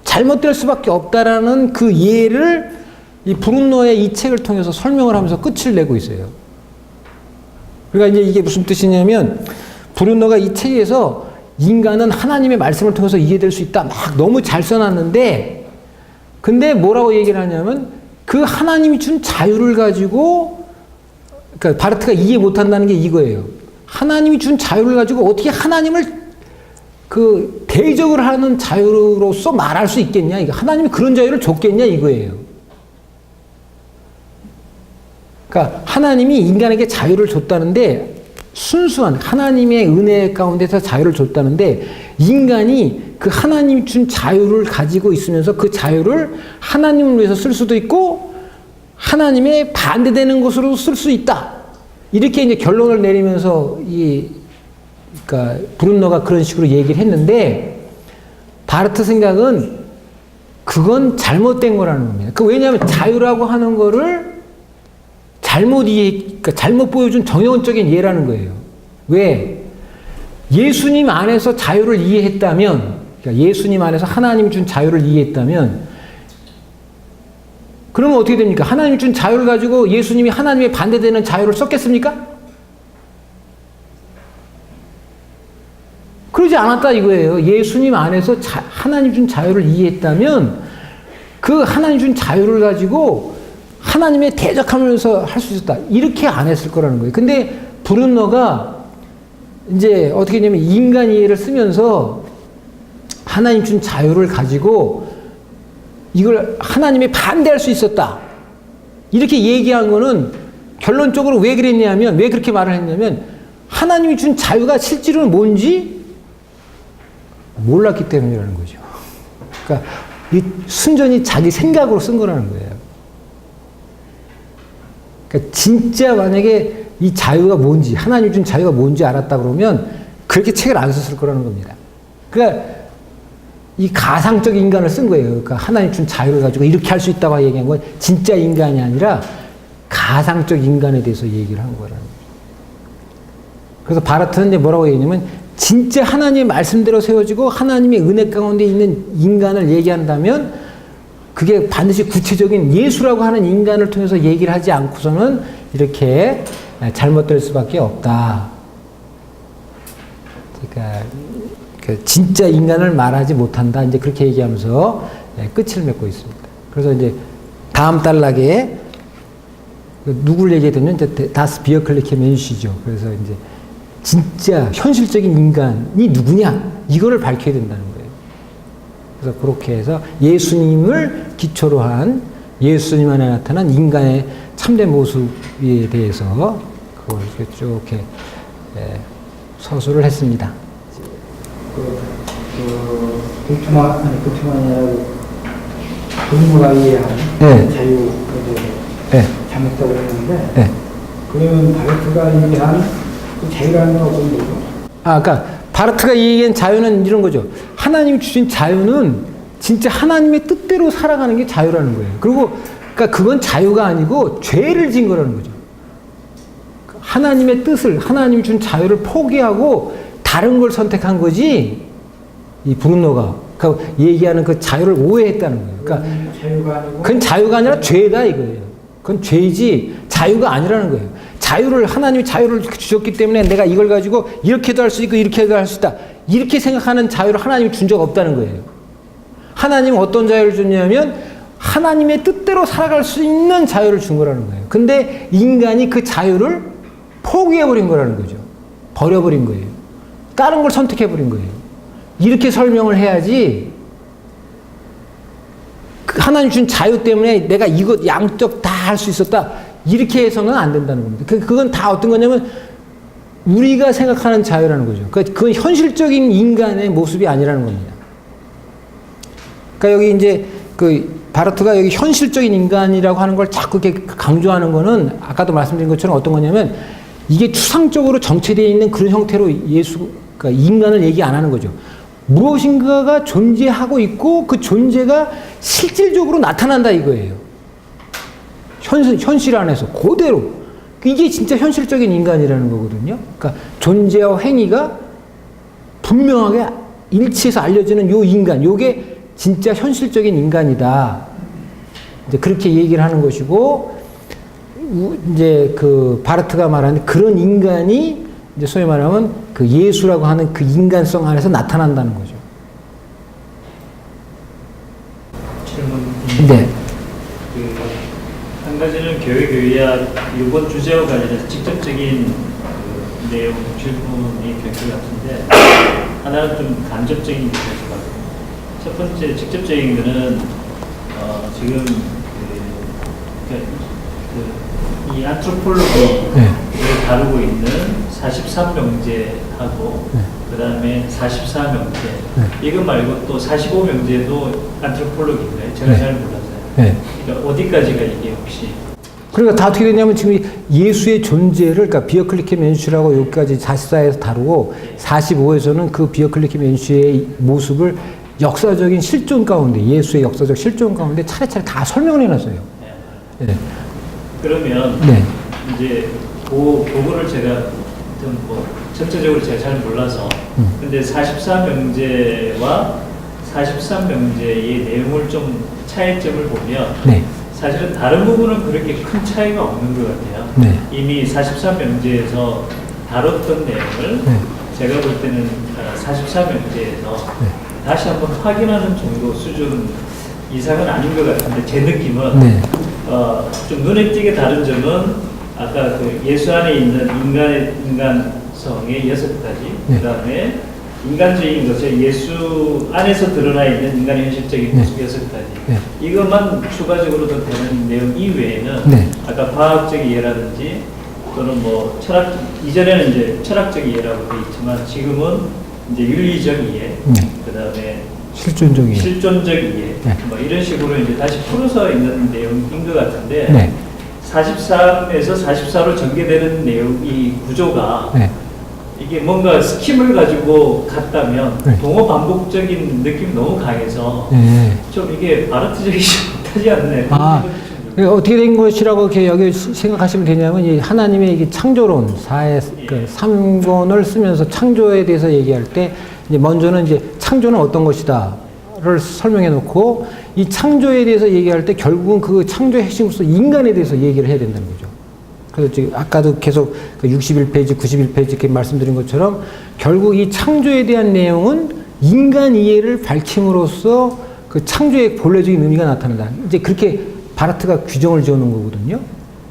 잘못될 수밖에 없다라는 그 이해를 이 브룬노의 이 책을 통해서 설명을 하면서 끝을 내고 있어요. 그러니까 이제 이게 무슨 뜻이냐면, 브룬노가 이 책에서 인간은 하나님의 말씀을 통해서 이해될 수 있다 막 너무 잘 써놨는데, 근데 뭐라고 얘기를 하냐면, 그 하나님이 준 자유를 가지고, 그러니까 바르트가 이해 못한다는 게 이거예요. 하나님이 준 자유를 가지고 어떻게 하나님을 그 대적을 하는 자유로서 말할 수 있겠냐, 이거 하나님이 그런 자유를 줬겠냐 이거예요. 그러니까 하나님이 인간에게 자유를 줬다는데, 순수한 하나님의 은혜 가운데서 자유를 줬다는데, 인간이 그 하나님이 준 자유를 가지고 있으면서 그 자유를 하나님을 위해서 쓸 수도 있고 하나님의 반대되는 것으로 쓸 수 있다. 이렇게 이제 결론을 내리면서 그러니까 브룬너가 그런 식으로 얘기를 했는데, 바르트 생각은 그건 잘못된 거라는 겁니다. 왜냐하면 자유라고 하는 거를 그러니까 잘못 보여준 정형적인 예라는 거예요. 왜? 예수님 안에서 자유를 이해했다면, 그러니까 예수님 안에서 하나님 준 자유를 이해했다면, 그러면 어떻게 됩니까? 하나님 준 자유를 가지고 예수님이 하나님의 반대되는 자유를 썼겠습니까? 그러지 않았다 이거예요. 예수님 안에서 하나님 준 자유를 이해했다면, 그 하나님 준 자유를 가지고 하나님의 대적하면서 할 수 있었다. 이렇게 안 했을 거라는 거예요. 근데 브룬너가 이제 어떻게 했냐면, 인간 이해를 쓰면서 하나님 준 자유를 가지고 이걸 하나님에 반대할 수 있었다. 이렇게 얘기한 거는 결론적으로 왜 그랬냐면, 왜 그렇게 말을 했냐면, 하나님이 준 자유가 실제로는 뭔지 몰랐기 때문이라는 거죠. 그러니까 이 순전히 자기 생각으로 쓴 거라는 거예요. 그러니까 진짜 만약에 이 자유가 뭔지, 하나님 준 자유가 뭔지 알았다 그러면 그렇게 책을 안 썼을 거라는 겁니다. 그러니까 이 가상적 인간을 쓴 거예요. 그러니까 하나님 준 자유를 가지고 이렇게 할 수 있다고 얘기한 건 진짜 인간이 아니라 가상적 인간에 대해서 얘기를 한 거라는 거예요. 그래서 바르트는 이제 뭐라고 얘기하냐면, 진짜 하나님의 말씀대로 세워지고 하나님의 은혜 가운데 있는 인간을 얘기한다면 그게 반드시 구체적인 예수라고 하는 인간을 통해서 얘기를 하지 않고서는 이렇게 잘못될 수밖에 없다. 그러니까 진짜 인간을 말하지 못한다. 이제 그렇게 얘기하면서 끝을 맺고 있습니다. 그래서 이제 다음 단락에 누구를 얘기하면 이제 다스 비어클리케 멘시죠. 그래서 이제 진짜 현실적인 인간이 누구냐 이거를 밝혀야 된다는 거예요. 그래서 그렇게 해서 예수님을 기초로 한 예수님 안에 나타난 인간의 참된 모습에 대해서 그걸 이렇게 쭉 이렇게 서술을 했습니다. 고투만이라고 동물가 이해한 자유 잘못다고 했는데 그러면 바르트가 얘기한 그 자유라는 건 어떤 거죠? 그러니까 바르트가 얘기한 자유는 이런 거죠. 하나님이 주신 자유는 진짜 하나님의 뜻대로 살아가는 게 자유라는 거예요. 그리고 그러니까 그건 자유가 아니고 죄를 진 거라는 거죠. 하나님의 뜻을, 하나님이 준 자유를 포기하고 다른 걸 선택한 거지. 이 브루노가 그러니까 얘기하는 그 자유를 오해했다는 거예요. 그러니까 자유가 아니고 그건 자유가 아니라 죄다 이거예요. 그건 죄지 자유가 아니라는 거예요. 자유를 하나님이 자유를 주셨기 때문에 내가 이걸 가지고 이렇게도 할 수 있고 이렇게도 할 수 있다. 이렇게 생각하는 자유를 하나님이 준 적 없다는 거예요. 하나님은 어떤 자유를 줬냐면 하나님의 뜻대로 살아갈 수 있는 자유를 준 거라는 거예요. 근데 인간이 그 자유를 포기해버린 거라는 거죠. 버려버린 거예요. 다른 걸 선택해버린 거예요. 이렇게 설명을 해야지 하나님 준 자유 때문에 내가 이거 양쪽 다 할 수 있었다. 이렇게 해서는 안 된다는 겁니다. 그건 다 어떤 거냐면 우리가 생각하는 자유라는 거죠. 그건 현실적인 인간의 모습이 아니라는 겁니다. 그러니까 여기 이제 바르트가 여기 현실적인 인간이라고 하는 걸 자꾸 이렇게 강조하는 거는 아까도 말씀드린 것처럼 어떤 거냐면 이게 추상적으로 정체되어 있는 그런 형태로 그러니까 인간을 얘기 안 하는 거죠. 무엇인가가 존재하고 있고 그 존재가 실질적으로 나타난다 이거예요. 현실 안에서 그대로. 이게 진짜 현실적인 인간이라는 거거든요. 그러니까 존재와 행위가 분명하게 일치해서 알려지는 요 인간, 요게 진짜 현실적인 인간이다. 이제 그렇게 얘기를 하는 것이고, 이제 바르트가 말하는 그런 인간이 이제 소위 말하면 그 예수라고 하는 그 인간성 안에서 나타난다는 거죠. 질문. 네. 한 가지는 교회의학 이번 주제와 관련해서 직접적인 내용 질문이 될 것 같은데 하나는 좀 간접적인 것 같아요. 첫 번째 직접적인 거는 지금 이 안트로폴로기를 다루고 있는 43명제하고 그 다음에 44명제 이거 말고 또 45명제도 안트로폴로기인가요? 제가 잘 몰라서요. 그러니까 어디까지가 이게 혹시? 그러니까 다 어떻게 되냐면 지금 예수의 존재를 그러니까 비어클리케 멘슈라고 여기까지 44에서 다루고 45에서는 그 비어클리케 멘슈의 모습을 역사적인 실존 가운데 예수의 역사적 실존 가운데 차례차례 다 설명을 해놨어요. 네. 그러면 이제 그거를 제가 뭐 전체적으로 제가 잘 몰라서 근데 44명제와 43명제의 내용을 좀 차이점을 보면 사실은 다른 부분은 그렇게 큰 차이가 없는 것 같아요. 이미 43명제에서 다뤘던 내용을 제가 볼 때는 44명제에서 다시 한번 확인하는 정도 수준 이상은 아닌 것 같은데 제 느낌은 좀 눈에 띄게 다른 점은 아까 그 예수 안에 있는 인간성의 6가지 그 다음에 인간적인 것에 예수 안에서 드러나 있는 인간의 현실적인 모습 6가지 이것만 추가적으로 더 되는 내용 이외에는 아까 과학적 이해라든지 또는 뭐 철학 이전에는 이제 철학적 이해라고 되어 있지만 지금은 이제 윤리적 이해 그 다음에 실존적 이해 뭐 이런 식으로 이제 다시 풀어서 있는 내용인 것 같은데 43에서 44로 전개되는 내용 이 구조가 이게 뭔가 스킴을 가지고 갔다면 동어 반복적인 느낌이 너무 강해서 좀 이게 바르트적이지 못하지 않나요? 어떻게 된 것이라고 이렇게 여기 생각하시면 되냐면 이 하나님의 이게 창조론 3권을 쓰면서 창조에 대해서 얘기할 때 이제 먼저는 이제 창조는 어떤 것이다를 설명해 놓고 이 창조에 대해서 얘기할 때 결국은 그 창조의 핵심으로서 인간에 대해서 얘기를 해야 된다는 거죠. 그래서 지금 아까도 계속 61페이지, 91페이지 이렇게 말씀드린 것처럼 결국 이 창조에 대한 내용은 인간 이해를 밝힘으로써 그 창조의 본래적인 의미가 나타난다. 이제 그렇게 바르트가 규정을 지어놓은 거거든요.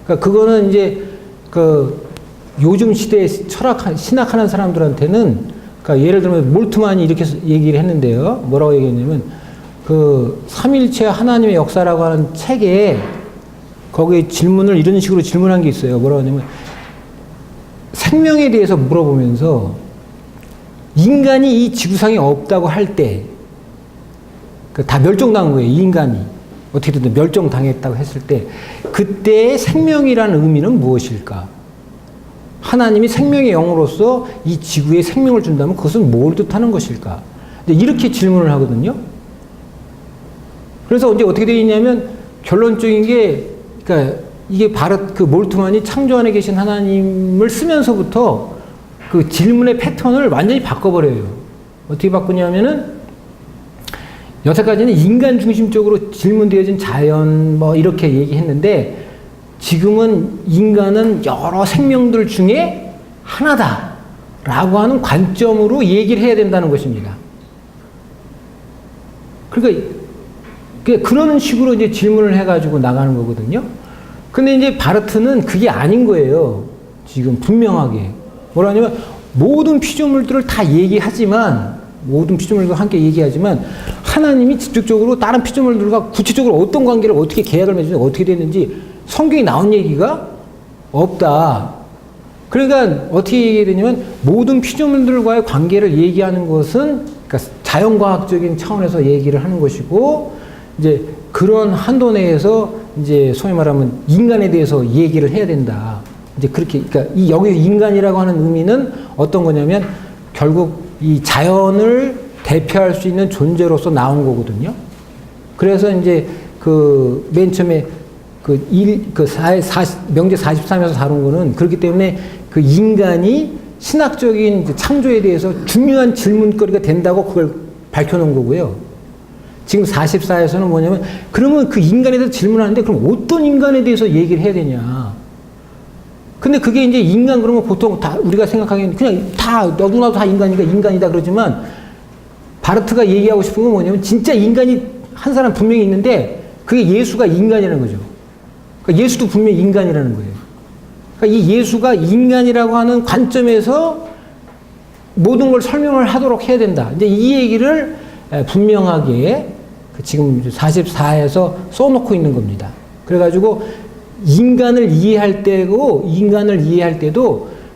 그러니까 그거는 이제 그 요즘 시대에 신학하는 사람들한테는, 그러니까 예를 들면 몰트만이 이렇게 얘기를 했는데요. 뭐라고 얘기했냐면 그 삼일체 하나님의 역사라고 하는 책에 거기에 질문을 이런 식으로 질문한 게 있어요. 뭐라고 하냐면 생명에 대해서 물어보면서 인간이 이 지구상에 없다고 할 때 다 멸종당한 거예요. 이 인간이 어떻게든 멸종당했다고 했을 때 그때의 생명이라는 의미는 무엇일까? 하나님이 생명의 영으로서 이 지구에 생명을 준다면 그것은 뭘 뜻하는 것일까? 이렇게 질문을 하거든요. 그래서 이제 어떻게 되어 있냐면 결론적인 게, 그러니까 이게 그 몰트만이 창조 안에 계신 하나님을 쓰면서부터 그 질문의 패턴을 완전히 바꿔버려요. 어떻게 바꾸냐면은 여태까지는 인간 중심적으로 질문되어진 자연 뭐 이렇게 얘기했는데 지금은 인간은 여러 생명들 중에 하나다라고 하는 관점으로 얘기를 해야 된다는 것입니다. 그러니까 그런 식으로 이제 질문을 해가지고 나가는 거거든요. 근데 이제 바르트는 그게 아닌 거예요. 지금 분명하게. 뭐라냐면 모든 피조물들을 다 얘기하지만, 모든 피조물들과 함께 얘기하지만 하나님이 직접적으로 다른 피조물들과 구체적으로 어떤 관계를 어떻게 계약을 맺는지 어떻게 됐는지 성경에 나온 얘기가 없다. 그러니까 어떻게 얘기되냐면 모든 피조물들과의 관계를 얘기하는 것은 그러니까 자연과학적인 차원에서 얘기를 하는 것이고 이제 그런 한도 내에서 이제 소위 말하면 인간에 대해서 얘기를 해야 된다. 이제 그렇게 그러니까 여기 인간이라고 하는 의미는 어떤 거냐면 결국 이 자연을 대표할 수 있는 존재로서 나온 거거든요. 그래서 이제 그 맨 처음에 명제 43에서 다룬 거는 그렇기 때문에 그 인간이 신학적인 창조에 대해서 중요한 질문거리가 된다고 그걸 밝혀놓은 거고요. 지금 44에서는 뭐냐면 그러면 그 인간에 대해서 질문하는데 그럼 어떤 인간에 대해서 얘기를 해야 되냐. 근데 그게 이제 인간 그러면 보통 다 우리가 생각하기에는 그냥 다 너무나도 다 인간이니까 인간이다 그러지만 바르트가 얘기하고 싶은 건 뭐냐면 진짜 인간이 한 사람 분명히 있는데 그게 예수가 인간이라는 거죠. 그러니까 예수도 분명히 인간이라는 거예요. 그러니까 이 예수가 인간이라고 하는 관점에서 모든 걸 설명을 하도록 해야 된다. 이제 이 얘기를 분명하게 지금 44에서 써놓고 있는 겁니다. 그래가지고 인간을 이해할 때도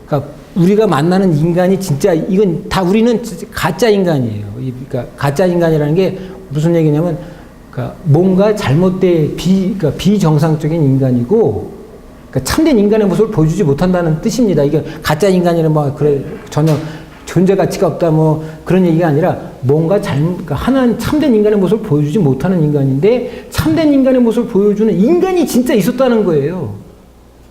그러니까 우리가 만나는 인간이 진짜 이건 다 우리는 가짜 인간이에요. 그러니까 가짜 인간이라는 게 무슨 얘기냐면 그러니까 뭔가 잘못된 그러니까 비정상적인 인간이고 그러니까 참된 인간의 모습을 보여주지 못한다는 뜻입니다. 이게 가짜 인간이란 뭐 그래 전혀 존재 가치가 없다 뭐 그런 얘기가 아니라 뭔가 그러니까 하나는 참된 인간의 모습을 보여주지 못하는 인간인데 참된 인간의 모습을 보여주는 인간이 진짜 있었다는 거예요.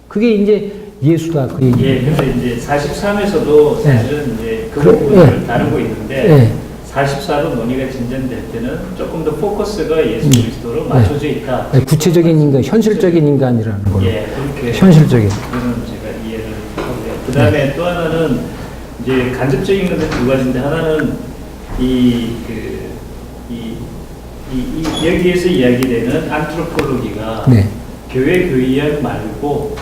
그게 이제 예수다. 그 얘기. 예, 근데 이제 43에서도 사실은 이제 그 부분을 다루고 있는데 네. 44로 논의가 진전될 때는 조금 더 포커스가 예수 그리스도로 맞춰져 있다. 네, 구체적인 인간, 현실적인 인간이라는 걸로. 예, 그렇게 현실적인. 그거는 제가 이해를 하고요. 그 다음에 또 하나는 이제 간접적인 것은 두 가지인데 하나는 여기에서 이야기되는 안트로폴로기가 네. 교회 교의학 말고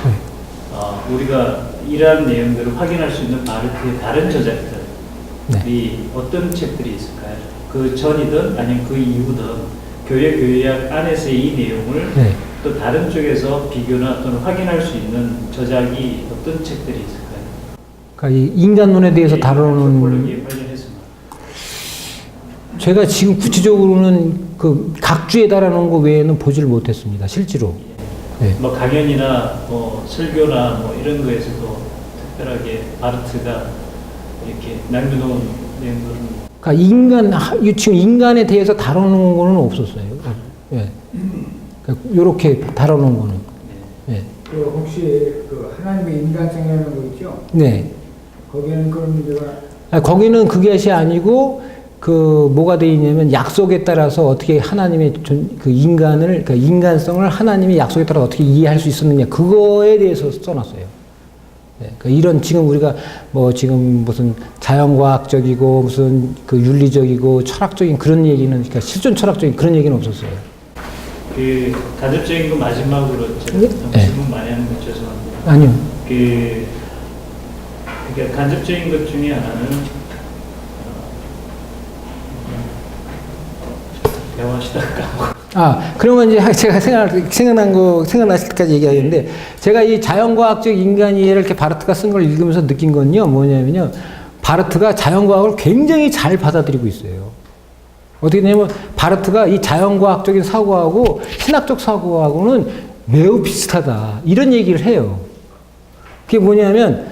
우리가 이러한 내용들을 확인할 수 있는 바르트의 다른 저작들이 어떤 책들이 있을까요? 그 전이든 아니면 그 이후든 교회 교의학 안에서의 이 내용을 또 다른 쪽에서 비교나 또는 확인할 수 있는 저작이 어떤 책들이 있을까요? 그러니까 이 인간론에 대해서 다루는 관련해서 제가 지금 구체적으로는 그 각주에 달아놓은 거 외에는 보지를 못했습니다. 실제로. 네. 뭐 강연이나 뭐 설교나 뭐 이런 거에서도 특별하게 바르트가 이렇게 남겨놓은 내용들은 그러니까 지금 인간에 대해서 다뤄놓은 거는 없었어요. 예. 그러니까 이렇게 다뤄놓은 거는. 예. 그 혹시 그 하나님의 인간성이라는 거 있죠? 네. 거기에는 그런 문제가 거기는 그것이 아니고 그 뭐가 돼 있냐면 약속에 따라서 어떻게 하나님의 그 그러니까 인간성을 하나님의 약속에 따라 어떻게 이해할 수 있었느냐 그거에 대해서 써놨어요. 그러니까 이런 지금 우리가 뭐 지금 무슨 자연과학적이고 무슨 그 윤리적이고 철학적인 그런 얘기는 그러니까 실존 철학적인 그런 얘기는 없었어요. 그 간접적인 거 마지막으로 제가 네. 너무 질문 많이 하는 거 죄송한데 아니요. 그러니까 간접적인 것 중에 하나는 대화하시다가 그러면 이제 제가 생각나실 때까지 얘기하겠는데, 제가 이 자연과학적 인간 이해를 이렇게 바르트가 쓴 걸 읽으면서 느낀 건요, 뭐냐면요, 바르트가 자연과학을 굉장히 잘 받아들이고 있어요. 어떻게 되냐면, 바르트가 이 자연과학적인 사고하고 신학적 사고하고는 매우 비슷하다. 이런 얘기를 해요. 그게 뭐냐면,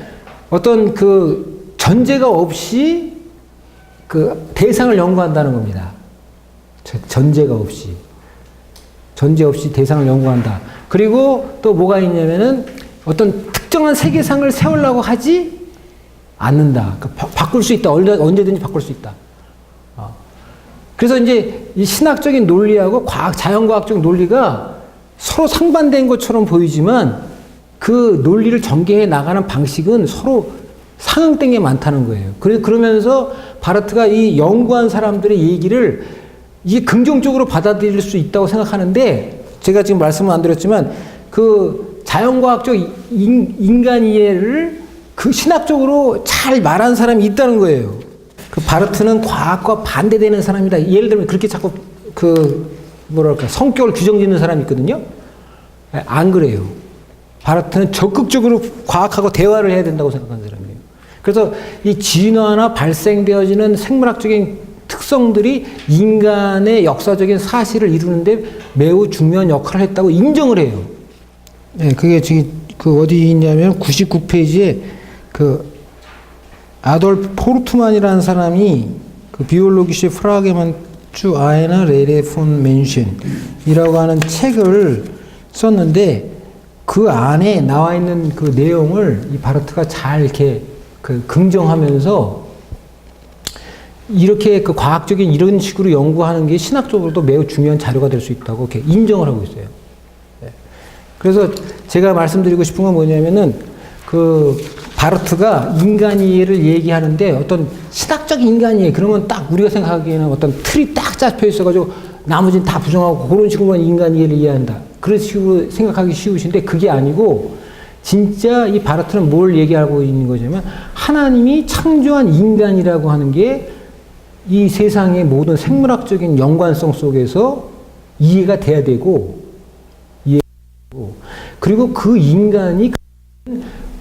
어떤 그 전제가 없이 그 대상을 연구한다는 겁니다. 전제 없이 대상을 연구한다. 그리고 또 뭐가 있냐면은 어떤 특정한 세계상을 세우려고 하지 않는다. 그러니까 바꿀 수 있다. 언제든지 바꿀 수 있다. 그래서 이제 이 신학적인 논리하고 자연과학적 논리가 서로 상반된 것처럼 보이지만 그 논리를 전개해 나가는 방식은 서로 상응된 게 많다는 거예요. 그러면서 바르트가 이 연구한 사람들의 얘기를 이게 긍정적으로 받아들일 수 있다고 생각하는데, 제가 지금 말씀은 안 드렸지만 그 자연과학적 인간 이해를 그 신학적으로 잘 말하는 사람이 있다는 거예요. 그 바르트는 과학과 반대되는 사람이다. 예를 들면 그렇게 자꾸 성격을 규정짓는 사람이 있거든요. 안 그래요. 바르트는 적극적으로 과학하고 대화를 해야 된다고 생각하는 사람이에요. 그래서 이 진화나 발생되어지는 생물학적인 특성들이 인간의 역사적인 사실을 이루는데 매우 중요한 역할을 했다고 인정을 해요. 네, 그게 지금 어디 있냐면 99페이지에 그 아돌프 포르트만이라는 사람이 그 비올로기시 프라게만 주 아에나 레레 폰 멘션이라고 하는 책을 썼는데, 그 안에 나와 있는 그 내용을 이 바르트가 잘 이렇게 그 긍정하면서 이렇게 그 과학적인 이런 식으로 연구하는 게 신학적으로도 매우 중요한 자료가 될 수 있다고 이렇게 인정을 하고 있어요. 그래서 제가 말씀드리고 싶은 건 뭐냐면은 그 바르트가 인간 이해를 얘기하는데 어떤 신학적 인간 이해, 그러면 딱 우리가 생각하기에는 어떤 틀이 딱 잡혀 있어가지고 나머지는 다 부정하고 그런 식으로만 인간 이해를 이해한다. 그런 식으로 생각하기 쉬우신데 그게 아니고, 진짜 이 바르트는 뭘 얘기하고 있는 거냐면 하나님이 창조한 인간이라고 하는 게 이 세상의 모든 생물학적인 연관성 속에서 이해가 돼야 되고, 그리고 그 인간이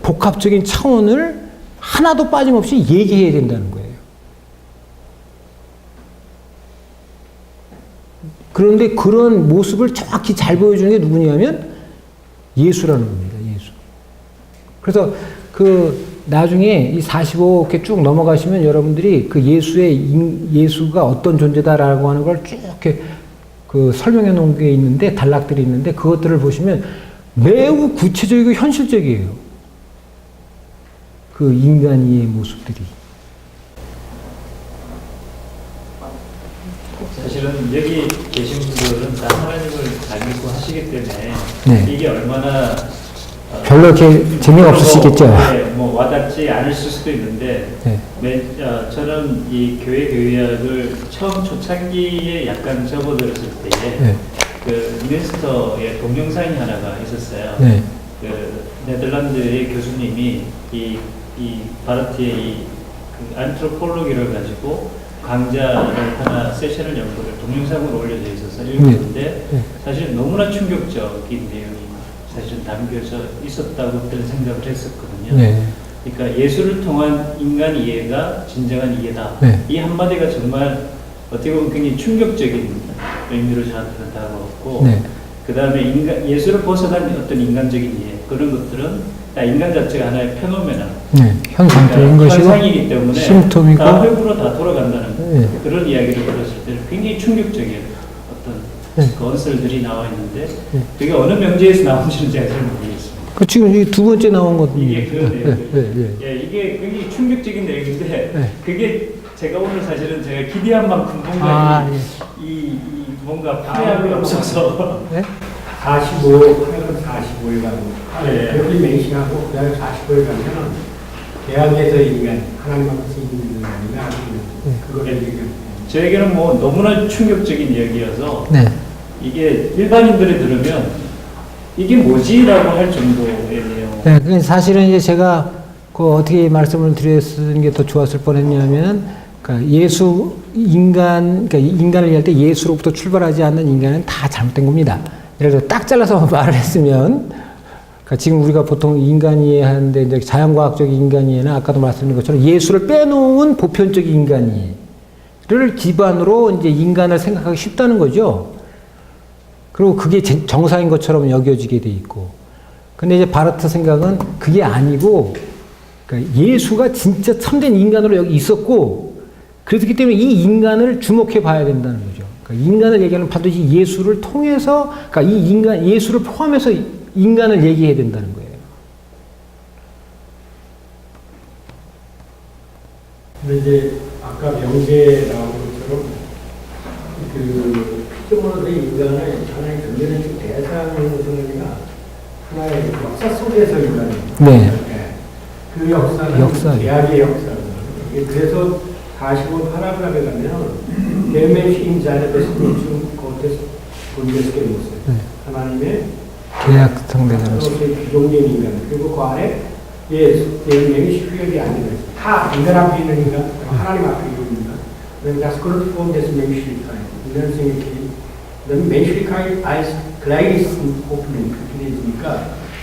복합적인 차원을 하나도 빠짐없이 얘기해야 된다는 거예요. 그런데 그런 모습을 정확히 잘 보여주는 게 누구냐면 예수라는 겁니다. 예수. 그래서 나중에 이 45 이렇게 쭉 넘어가시면 여러분들이 그 예수가 어떤 존재다라고 하는 걸 쭉 이렇게 설명해 놓은 게 있는데, 단락들이 있는데, 그것들을 보시면 매우 구체적이고 현실적이에요. 그 인간의 모습들이. 사실은 여기 계신 분들은 다 하나님을 잘 믿고 하시기 때문에 네. 이게 얼마나 별로 이렇게 재미가 없으시겠죠? 네, 와닿지 않으실 수도 있는데, 네. 저는 이 교회 교회학을 처음 초창기에 약간 접어들었을 때에 네. 그 윈스터의 동영상이 하나가 있었어요. 네. 그 네덜란드의 교수님이 이 바르트의 그 안트로폴로기를 가지고 강좌를 하나 세션을 연구를 동영상으로 올려져 있어서 읽었는데 사실 너무나 충격적인 내용이 사실은 담겨져 있었다고 그런 생각을 했었거든요. 네. 그러니까 예수를 통한 인간 이해가 진정한 이해다. 네. 이 한마디가 정말 어떻게 보면 굉장히 충격적인 의미로 저한테는 다가왔고, 네. 그 다음에 예수를 벗어난 어떤 인간적인 이해, 그런 것들은 인간 자체가 하나의 페노메나, 네. 현상적인 것이고 현상이기 때문에 심통이고 다 회부로 다 돌아간다는 네. 그런 이야기를 들었을 때는 굉장히 충격적인 어떤 네. 그 언설들이 나와 있는데, 네. 그게 어느 명제에서 나온지는 제가 잘 모르겠습니다. 지금 이 두 번째 나온 거든요. 이게 그 내용들. 네. 예, 이게 굉장히 충격적인 내용인데, 네. 그게 제가 오늘 사실은 제가 기대한 만큼 뭔가 이 뭔가 파괴함이 없어서 네? 45, 8은 45일 가는 네. 그렇게 맹신하고 그다음에 45일 가면은 대학에서 인간 하나님 앞에서 있는 인간이나 그거를 얘기해요. 저에게는 뭐 너무나 충격적인 이야기여서 네. 이게 일반인들이 들으면 이게 뭐지라고 할 정도의 내용. 네, 그 사실은 이제 제가 그 어떻게 말씀을 드렸는 게 더 좋았을 뻔했냐면, 그러니까 그러니까 인간을 이해할 때 예수로부터 출발하지 않는 인간은 다 잘못된 겁니다. 예를 들어 딱 잘라서 말을 했으면, 그러니까 지금 우리가 보통 인간 이해하는데 이제 자연과학적 인간 이해는 아까도 말씀드린 것처럼 예수를 빼놓은 보편적인 인간 이해를 기반으로 이제 인간을 생각하기 쉽다는 거죠. 그리고 그게 정상인 것처럼 여겨지게 돼 있고. 근데 이제 바르트 생각은 그게 아니고, 그러니까 예수가 진짜 참된 인간으로 여기 있었고, 그렇기 때문에 이 인간을 주목해 봐야 된다는 거죠. 그러니까 인간을 얘기하면 반드시 예수를 통해서, 그러니까 이 인간, 예수를 포함해서 인간을 얘기해야 된다는 거예요. 근데 이제 아까 명제 나온 것처럼 그 피조물의 인간을 하나의 존재는 대상으로서가 하나의 역사 속에서 인간이. 네. 그 역사는 대학의 역사거든요. 그래서 45 파라그раф에 가면 대매신 자녀에서 거기서 본데스게 모습. 하나님의 계약 상대자로서. 비동된 인간. 그리고 그 안에 대명이 수혈이 안 되는 다 인간 앞에 있는 인간, 하나님 앞에 있는 인간. Das Grund von des Menschlichkeit. 이런 생각이 Menschlichkeit als gleiches Opening 그렇게 되니까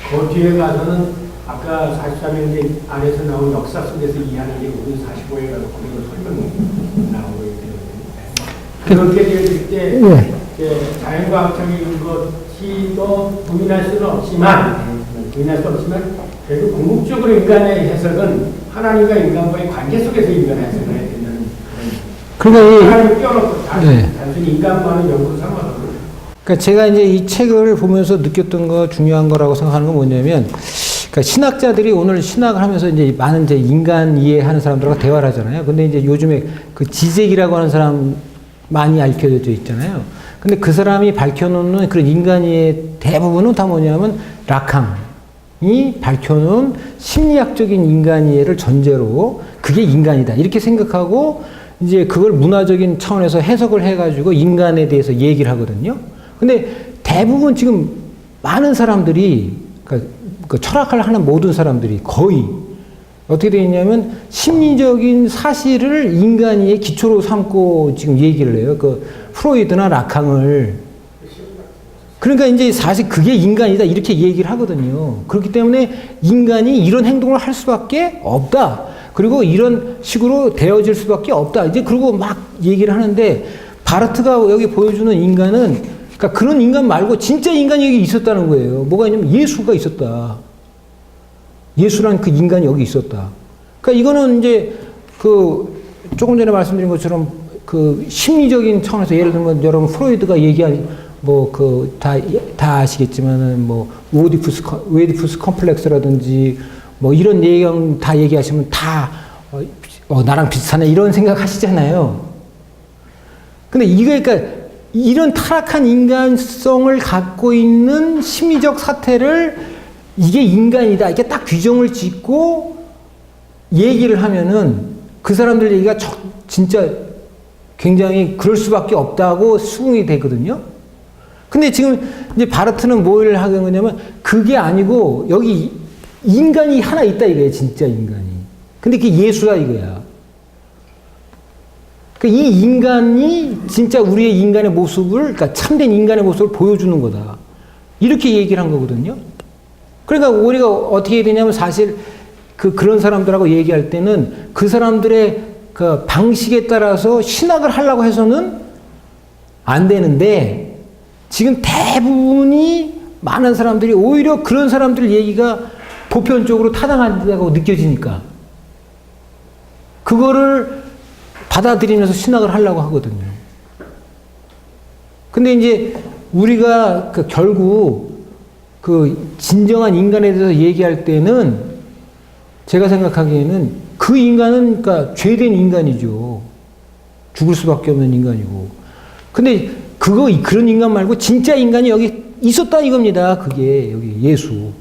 그 뒤에 가서는 아까 43명제 안에서 나온 역사 속에서 이해하는 게 우리 45에 가서 그리고 설명 나오고 있거든요. 그렇게 되어질 때 자연과학적인 것이 또 부인할 수는 없지만 그래도 궁극적으로 인간의 해석은 하나님과 인간과의 관계 속에서 인간의 해석을 해야 된다는 그러니까 하나님을 껴놓고 단순히 인간만은 연구 상관없어요. 그러니까 제가 이제 이 책을 보면서 느꼈던 거 중요한 거라고 생각하는 건 뭐냐면, 그러니까 신학자들이 오늘 신학을 하면서 이제 많은 이제 인간 이해하는 사람들과 대화를 하잖아요. 근데 이제 요즘에 그 지잭이라고 하는 사람 많이 알려져 있잖아요. 근데 그 사람이 밝혀놓는 그런 인간 이해 대부분은 다 뭐냐면 라캉이 밝혀놓은 심리학적인 인간 이해를 전제로 그게 인간이다 이렇게 생각하고 이제 그걸 문화적인 차원에서 해석을 해가지고 인간에 대해서 얘기를 하거든요. 근데 대부분 지금 많은 사람들이 그러니까 그 철학을 하는 모든 사람들이 거의 어떻게 되어 있냐면 심리적인 사실을 인간의 기초로 삼고 지금 얘기를 해요. 그 프로이드나 라캉을. 그러니까 이제 사실 그게 인간이다 이렇게 얘기를 하거든요. 그렇기 때문에 인간이 이런 행동을 할 수밖에 없다. 그리고 이런 식으로 되어질 수밖에 없다. 이제 그리고 막 얘기를 하는데 바르트가 여기 보여주는 인간은 그러니까 그런 인간 말고 진짜 인간이 여기 있었다는 거예요. 뭐가 있냐면 예수가 있었다. 예수란 그 인간이 여기 있었다. 그러니까 이거는 이제 그 조금 전에 말씀드린 것처럼 그 심리적인 차원에서 예를 들면 여러분 프로이드가 얘기한 뭐 그 다 아시겠지만은 뭐 오디푸스 컴플렉스라든지 뭐 이런 내용 다 얘기하시면 다 나랑 비슷하네 이런 생각 하시잖아요. 근데 이거 그러니까 이런 타락한 인간성을 갖고 있는 심리적 사태를 이게 인간이다. 이게 딱 규정을 짓고 얘기를 하면은 그 사람들 얘기가 진짜 굉장히 그럴 수밖에 없다고 수긍이 되거든요. 근데 지금 이제 바르트는 뭘 하는 거냐면 그게 아니고 여기 인간이 하나 있다 이거예요. 진짜 인간이. 근데 그게 예수다 이거야. 그러니까 이 인간이 진짜 우리의 인간의 모습을, 그러니까 참된 인간의 모습을 보여주는 거다. 이렇게 얘기를 한 거거든요. 그러니까 우리가 어떻게 해야 되냐면 사실 그런 사람들하고 얘기할 때는 그 사람들의 그 방식에 따라서 신학을 하려고 해서는 안 되는데 지금 대부분이 많은 사람들이 오히려 그런 사람들 얘기가 보편적으로 타당하다고 느껴지니까 그거를 받아들이면서 신학을 하려고 하거든요. 근데 이제 우리가 결국 그 진정한 인간에 대해서 얘기할 때는 제가 생각하기에는 그 인간은 그러니까 죄된 인간이죠. 죽을 수밖에 없는 인간이고. 근데 그런 인간 말고 진짜 인간이 여기 있었다 이겁니다. 그게 여기 예수.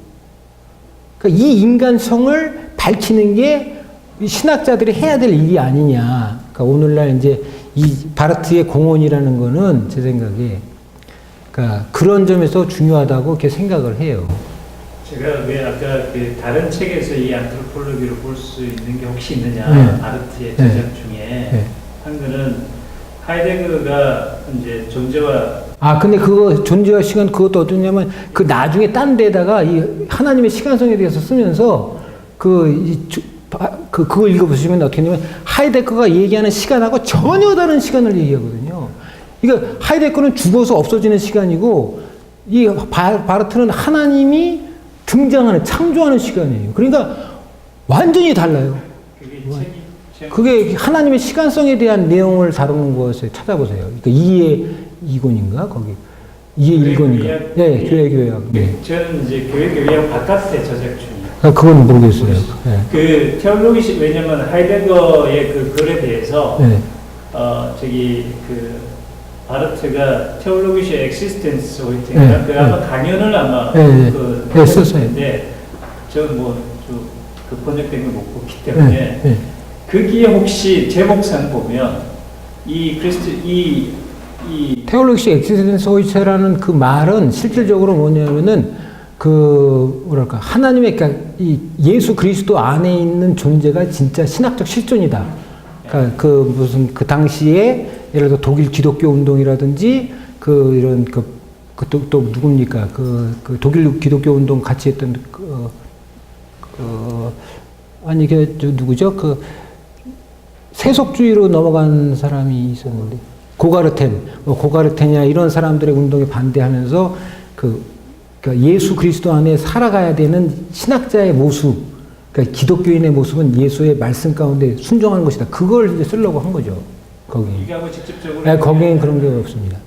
그러니까 이 인간성을 밝히는 게 신학자들이 해야 될 일이 아니냐. 그러니까 오늘날 이제 이 바르트의 공헌이라는 거는 제 생각에 그러니까 그런 점에서 중요하다고 이렇게 생각을 해요. 제가 왜 아까 그 다른 책에서 이 안트로폴로기를 볼 수 있는 게 혹시 있느냐, 네. 바르트의 저작 중에 네. 한 거는 하이데거가 이제 존재와 근데 그거 존재와 시간 그것도 어떠냐면 그 나중에 딴 데다가 이 하나님의 시간성에 대해서 쓰면서 그걸 읽어보시면 어떻게 되냐면 하이데거가 얘기하는 시간하고 전혀 다른 시간을 얘기하거든요. 그러니까 하이데거는 죽어서 없어지는 시간이고 이 바르트는 하나님이 등장하는 창조하는 시간이에요. 그러니까 완전히 달라요. 그게 하나님의 시간성에 대한 내용을 다루는 것을 찾아보세요. 그러니까 2의 2권인가 거기 2의 1권인가. 네, 교회 교회학. 네. 저는 이제 교회 교회학 바깥에 저작 중이에요. 그건 모르겠어요. 네. 그 테올로기식 왜냐면 하이데거의 그 글에 대해서 네. 저기 그 바르트가 테올로기식 엑시스텐스 호이트인가 그 아마 강연을 아마 썼었는데 저는 그 번역된 걸 못 봤기 때문에 거기에 혹시 제목상 보면 이 테올로기식 엑시스텐스 호이체라는 그 말은 실질적으로 뭐냐면은 뭐랄까 하나님의 그러니까 이 예수 그리스도 안에 있는 존재가 진짜 신학적 실존이다. 그러니까 무슨 그 당시에 예를 들어 독일 기독교 운동이라든지 이런 또 누굽니까 그 독일 기독교 운동 같이 했던 아니 누구죠 세속주의로 넘어간 사람이 있었는데 고가르텐이나 이런 사람들의 운동에 반대하면서 그러니까 예수 그리스도 안에 살아가야 되는 신학자의 모습, 그러니까 기독교인의 모습은 예수의 말씀 가운데 순종하는 것이다. 그걸 이제 쓰려고 한 거죠. 거기. 이게 직접적으로. 거기엔 그런 게 없습니다.